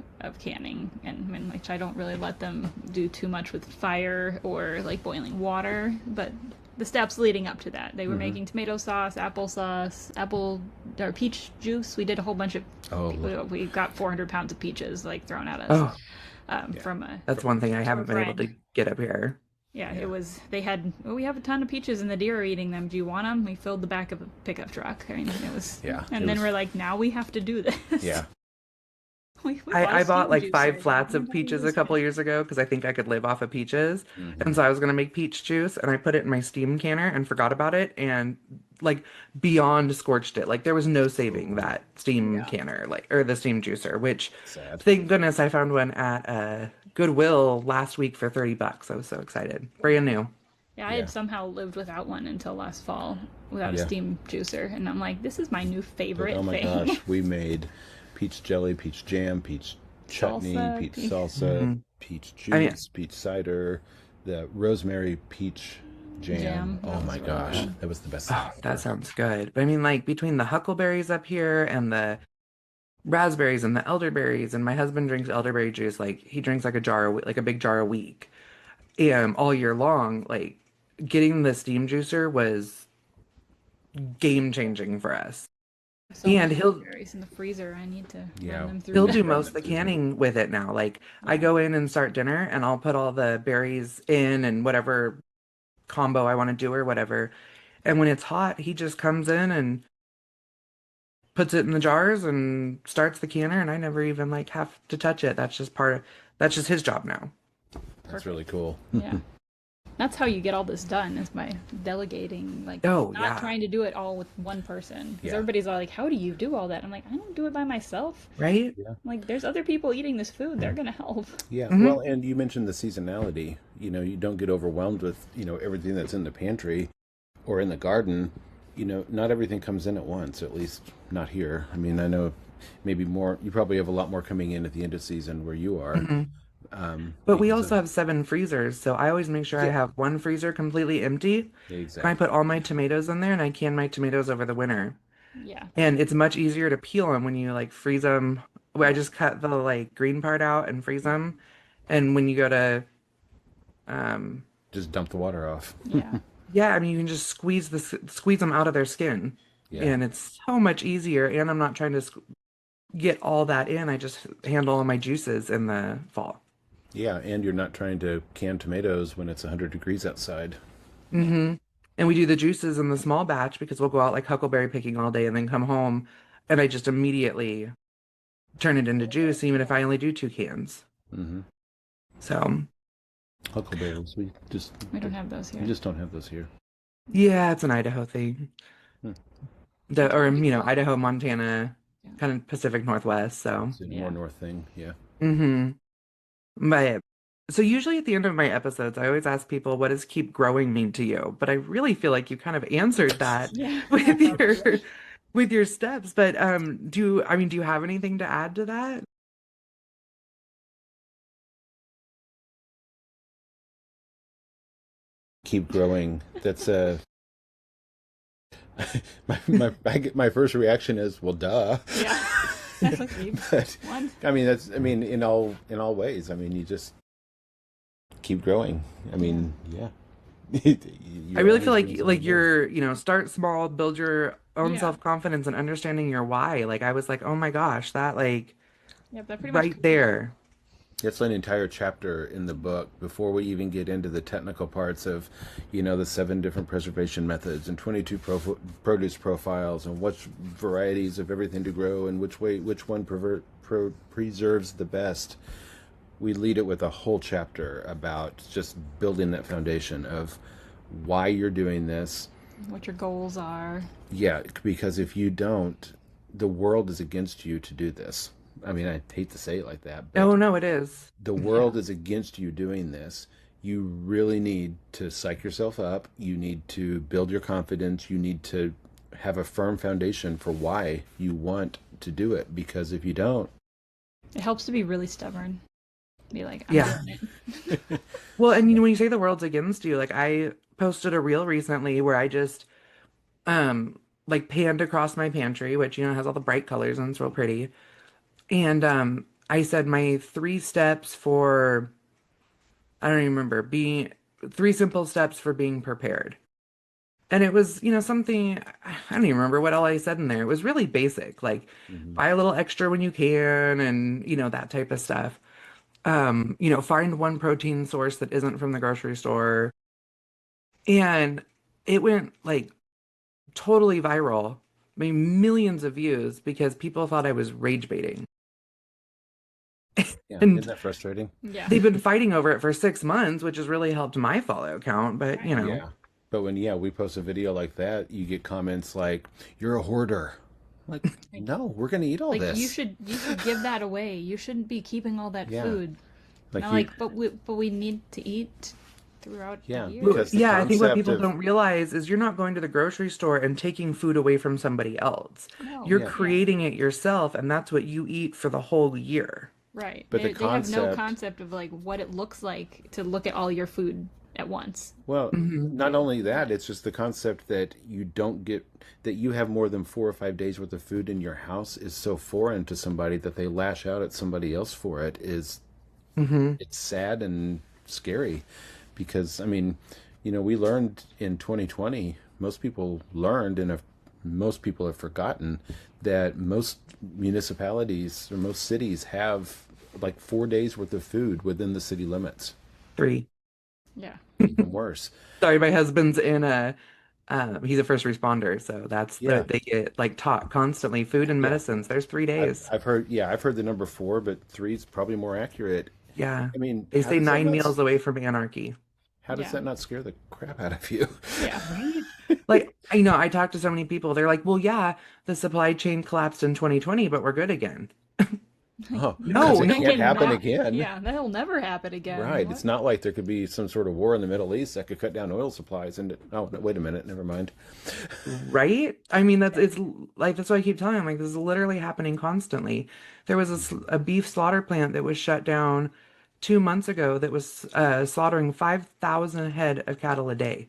canning, and which I don't really let them do too much with fire or like boiling water, but the steps leading up to that, they were making tomato sauce, applesauce, apple or peach juice. We did a whole bunch of. Oh. We got 400 pounds of peaches like thrown at us from a. that's one thing I haven't been able friend. to get up here. Yeah, it was. They had. Oh, we have a ton of peaches, and the deer are eating them. Do you want them? We filled the back of a pickup truck. I mean, it was. Yeah, And it then was- we're like, now we have to do this. yeah, we I bought steam like juicer. 5 flats We of never peaches a used couple it. years ago because I think I could live off of peaches. And so I was going to make peach juice and I put it in my steam canner and forgot about it and like beyond scorched it. Like there was no saving that steam canner, like, or the steam juicer, which sad. thank goodness I found one at Goodwill last week for $30. I was so excited. Brand new. Yeah, I Yeah. had somehow lived without one until last fall, without a Yeah. steam juicer, and I'm like, this is my new favorite Oh my thing. gosh, we made peach jelly, peach jam, peach chutney, Salsa, peach peach- salsa, peach juice, I mean- peach cider, the rosemary peach jam. Jam, that Oh was my really gosh, good. that was the best. Oh, that sounds good. But I mean, like between the huckleberries up here and the raspberries and the elderberries, and my husband drinks elderberry juice. Like he drinks like a jar, like a big jar a week, and all year long. Like getting the steam juicer was game changing for us. So And many he'll- berries in the freezer. I need to Yeah. run them through. He'll that. do most of the canning with it now. Like I go in and start dinner, and I'll put all the berries in and whatever combo I want to do or whatever. And when it's hot, he just comes in and puts it in the jars and starts the canner, and I never even like have to touch it. That's just his job now. That's really cool. Yeah. That's how you get all this done, is by delegating, like Oh, not yeah. trying to do it all with one person. Because Yeah. everybody's all like, how do you do all that? I'm like, I don't do it by myself. Right? I'm like, there's other people eating this food. They're going to help. Yeah, well, and you mentioned the seasonality. You know, you don't get overwhelmed with, everything that's in the pantry or in the garden. Not everything comes in at once, at least not here. I mean, I know maybe more, you probably have a lot more coming in at the end of season where you are. But we because also have 7 freezers, so I always make sure I have one freezer completely empty. And I Exactly. put all my tomatoes in there, and I can my tomatoes over the winter. Yeah. And it's much easier to peel them when you like freeze them. I just cut the like green part out and freeze them. And when you go to, Just dump the water off. Yeah. yeah, I mean you can just squeeze them out of their skin, Yeah. and it's so much easier. And I'm not trying to get all that in. I just handle all my juices in the fall. Yeah, and you're not trying to can tomatoes when it's 100 degrees outside. And we do the juices in the small batch because we'll go out like huckleberry picking all day and then come home, and I just immediately turn it into juice, even if I only do 2 cans. Mm-hmm. So Huckleberries, we We don't have those here. just don't have those here. yeah, it's an Idaho thing. Idaho, Montana, kind of Pacific Northwest. So It's a more Yeah. north thing, yeah. But so usually at the end of my episodes, I always ask people, what does keep growing mean to you? But I really feel like you kind of answered that Yeah. with your steps. But do you have anything to add to that? Keep growing. That's my first reaction is, well, duh. Yeah. That's like me. But One. in all ways. I mean, you just keep growing. I mean, yeah. I really feel like you're, start small, build your own Yeah. self-confidence and understanding your why. Like I was like, oh my gosh, that like Yeah, that pretty much right there. It's an entire chapter in the book before we even get into the technical parts of, the 7 different preservation methods and 22 produce profiles and which varieties of everything to grow and which one preserves the best. We lead it with a whole chapter about just building that foundation of why you're doing this. What your goals are. Yeah, because if you don't, the world is against you to do this. I mean, I hate to say it like that, but Oh, no, it is. the world is against you doing this. You really need to psych yourself up. You need to build your confidence. You need to have a firm foundation for why you want to do it. Because if you don't, It helps to be really stubborn. Be like, I'm Yeah. doing it. Well, and when you say the world's against you, like I posted a reel recently where I just like panned across my pantry, which has all the bright colors and it's real pretty. And I said my 3 steps for I don't even remember being 3 simple steps for being prepared. And it was, something I don't even remember what all I said in there. It was really basic, like buy a little extra when you can and that type of stuff. Find one protein source that isn't from the grocery store. And it went like totally viral. I mean, millions of views because people thought I was rage baiting. yeah, And isn't that frustrating? Yeah. they've been fighting over it for 6 months, which has really helped my follow count. But, Yeah. But when we post a video like that, you get comments like, "You're a hoarder." Like, no, we're gonna eat all Like this. you should give that away. You shouldn't be keeping all that Yeah. food. Like, Not like, but we need to eat throughout Yeah, the year. because the yeah, I think what concept people of- don't realize is you're not going to the grocery store and taking food away from somebody else. No. You're Yeah. creating it yourself, and that's what you eat for the whole year. Right. But the They have no concept- concept of like what it looks like to look at all your food at once. Well, Mm-hmm. not only that, it's just the concept that you have more than 4 or 5 days worth of food in your house is so foreign to somebody that they lash out at somebody else for it is it's sad and scary because, I mean, we learned in 2020, most people learned and most people have forgotten that most municipalities or most cities have like 4 days worth of food within the city limits. 3. Yeah. Even worse. Sorry, my husband's in he's a first responder, so that's Yeah. they get like taught constantly food and medicines. There's 3 days. I've heard the number 4, but 3 is probably more accurate. Yeah. I mean, They how say does that 9 not- meals away from anarchy. How does Yeah. that not scare the crap out of you? Yeah. Like, I talked to so many people. They're like, well, yeah, the supply chain collapsed in 2020, but we're good again. Oh, No, because it no. can't happen Not- again. Yeah, that'll never happen again. Right. What? It's not like there could be some sort of war in the Middle East that could cut down oil supplies. And oh, no, wait a minute, never mind. Right? I mean, it's like, that's what I keep telling them. Like, this is literally happening constantly. There was a beef slaughter plant that was shut down 2 months ago that was slaughtering 5,000 head of cattle a day.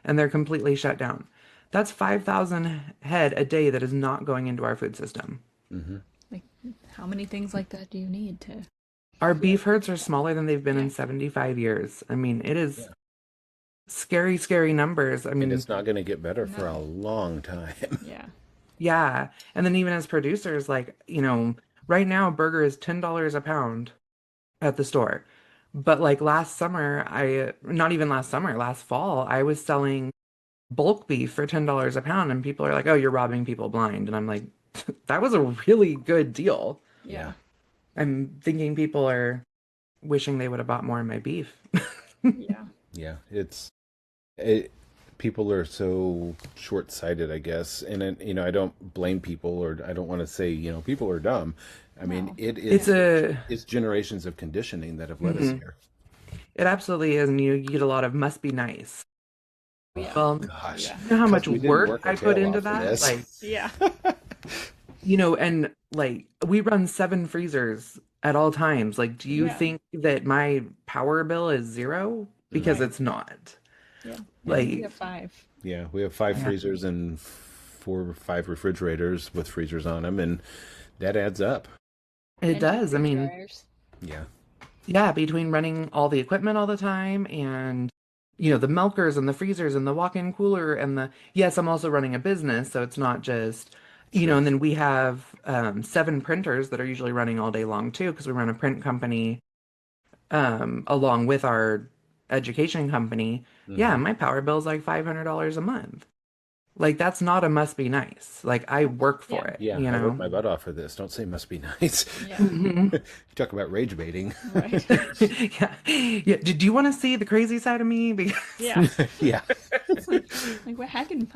And they're completely shut down. That's 5,000 head a day that is not going into our food system. Like, how many things like that do you need to? Our beef herds are smaller than they've been in 75 years. I mean, it is scary, scary numbers. I And mean, it's not going to get better for a long time. Yeah. yeah. And then even as producers, like, right now a burger is $10 a pound at the store. But like last summer, not even last summer, last fall, I was selling bulk beef for $10 a pound and people are like, "Oh, you're robbing people blind." And I'm like, that was a really good deal. Yeah. I'm thinking people are wishing they would have bought more of my beef. Yeah. Yeah, people are so short-sighted, I guess. And I don't blame people, or I don't want to say, people are dumb. I mean, No. it's generations of conditioning that have led us here. It absolutely is, and you get a lot of must be nice. Yeah. Well, Gosh. Yeah. you know how much We didn't work our I put tail into off for that? this. Like, Yeah. and like we run 7 freezers at all times. Like, do you Yeah. think that my power bill is 0? Because Right. it's not. Yeah. Like, We have 5. Yeah, we have 5 Yeah. freezers and 4 or 5 refrigerators with freezers on them, and that adds up. it does. I And mean, dryers. Yeah. yeah, between running all the equipment all the time and the milkers and the freezers and the walk-in cooler and yes, I'm also running a business, so it's not just and then we have 7 printers that are usually running all day long too because we run a print company along with our education company, yeah, my power bill is like $500 a month. Like, that's not a must be nice. Like, I work for it, Yeah, you I work know? my butt off for this. Don't say must be nice. Yeah. Mhm. You talk about rage baiting. Right. Yeah. Yeah. Did you want to see the crazy side of me? Because Yeah. Yeah. It's like well, I can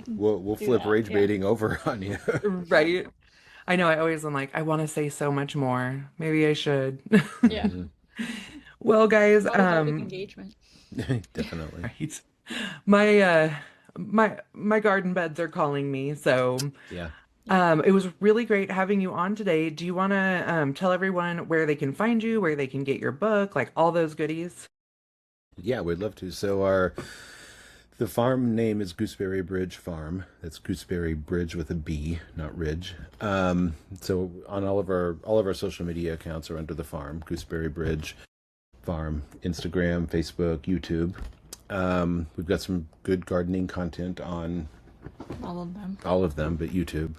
We'll do flip that. rage Yeah. baiting over on you. right. I know I always am like, I want to say so much more. Maybe I should. Yeah. Well, guys, Autophobic engagement. Definitely. right. My my garden beds are calling me, so Yeah. it was really great having you on today. Do you want to tell everyone where they can find you, where they can get your book, like all those goodies? Yeah, we'd love to. So the farm name is Gooseberry Bridge Farm. That's Gooseberry Bridge with a B, not Ridge. So on all of our social media accounts are under the farm, Gooseberry Bridge Farm, Instagram, Facebook, YouTube. We've got some good gardening content on All of them. but YouTube.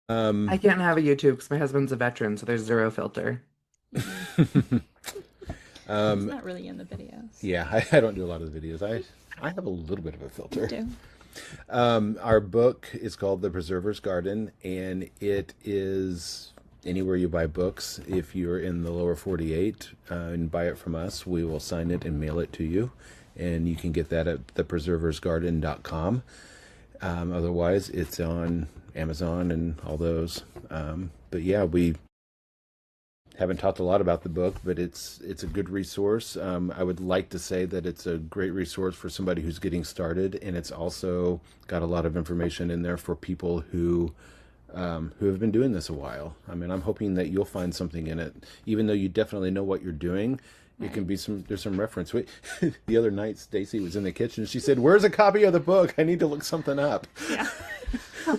I can't have a YouTube because my husband's a veteran, so there's zero filter. It's not really in the videos. Yeah, I don't do a lot of the videos. I have a little bit of a filter. You do. Our book is called The Preserver's Garden, and it is anywhere you buy books. If you're in the lower 48 and buy it from us, we will sign it and mail it to you. And you can get that at thepreserversgarden.com. Otherwise, it's on Amazon and all those. But yeah, we haven't talked a lot about the book, but it's a good resource. I would like to say that it's a great resource for somebody who's getting started, and it's also got a lot of information in there for people who have been doing this a while. I mean, I'm hoping that you'll find something in it, even though you definitely know what you're doing. It can be there's some reference. The other night, Stacy was in the kitchen. She said, "Where's a copy of the book? I need to look something up." Yeah.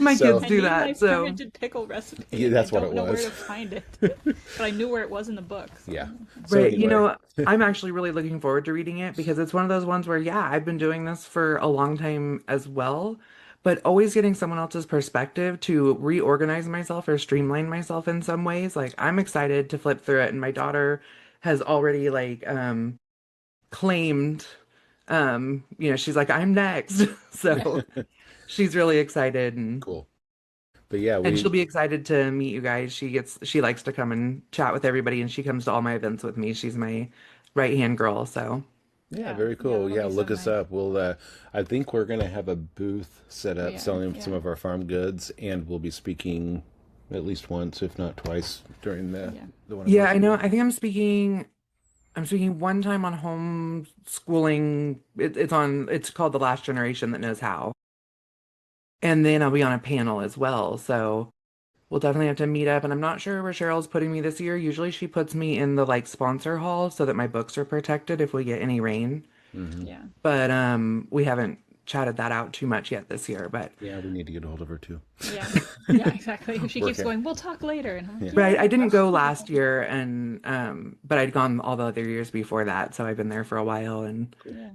My So- kids do I that, need my so fermented pickle recipe. Yeah, that's I what don't it know was. where to find it, but I knew where it was in the book. So. Yeah. So right. You anyway. know, I'm actually really looking forward to reading it because it's one of those ones where, yeah, I've been doing this for a long time as well, but always getting someone else's perspective to reorganize myself or streamline myself in some ways. Like, I'm excited to flip through it, and my daughter has already like claimed, she's like, I'm next. So she's really excited, and Cool. But yeah, and she'll be excited to meet you guys. She likes to come and chat with everybody, and she comes to all my events with me. She's my right hand girl. So Yeah, very cool. that'll Yeah, be look so us nice. up. We'll I think we're gonna have a booth set up Yeah, selling some yeah. of our farm goods, and we'll be speaking at least once, if not twice, during the one. yeah, I know. I think I'm speaking. I'm speaking one time on homeschooling. It's called The Last Generation That Knows How. And then I'll be on a panel as well. So we'll definitely have to meet up. And I'm not sure where Cheryl's putting me this year. Usually she puts me in the like sponsor hall so that my books are protected if we get any rain. Mm-hmm. Yeah. But we haven't chatted that out too much yet this year. But Yeah, we need to get a hold of her too. Yeah. Yeah. Exactly. She keeps Working. going. We'll talk later. And I'm like, right, yeah. I didn't go last year, and but I'd gone all the other years before that, so I've been there for a while. And Yeah.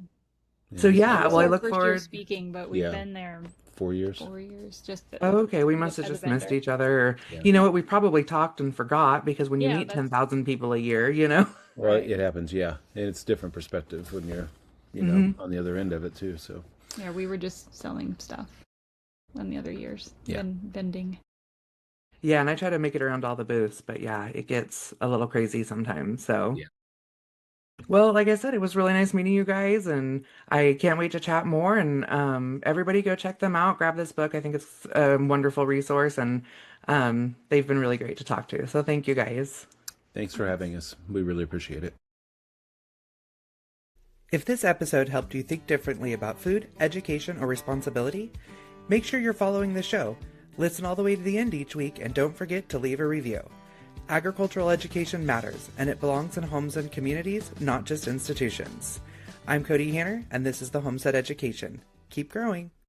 so yeah, This is well, I our look first year forward. speaking, but we've Yeah. been there 4 years. 4 years. Just Oh, okay, we must have as a just missed vendor. each other. Or, Yeah. you know what? We probably talked and forgot because when you Yeah, meet that's- 10,000 people a year, you know. Well, Right. it happens, yeah, and it's different perspective when you're, on the other end of it too. So Yeah, we were just selling stuff on the other years. Yeah. Vending. Yeah, and I try to make it around all the booths, but yeah, it gets a little crazy sometimes. So, Yeah. well, like I said, it was really nice meeting you guys, and I can't wait to chat more. And everybody go check them out. Grab this book. I think it's a wonderful resource, and they've been really great to talk to. So thank you guys. thanks for having us. We really appreciate it. If this episode helped you think differently about food, education, or responsibility, make sure you're following the show. Listen all the way to the end each week, and don't forget to leave a review. Agricultural education matters, and it belongs in homes and communities, not just institutions. I'm Cody Hanner, and this is the Homestead Education. Keep growing.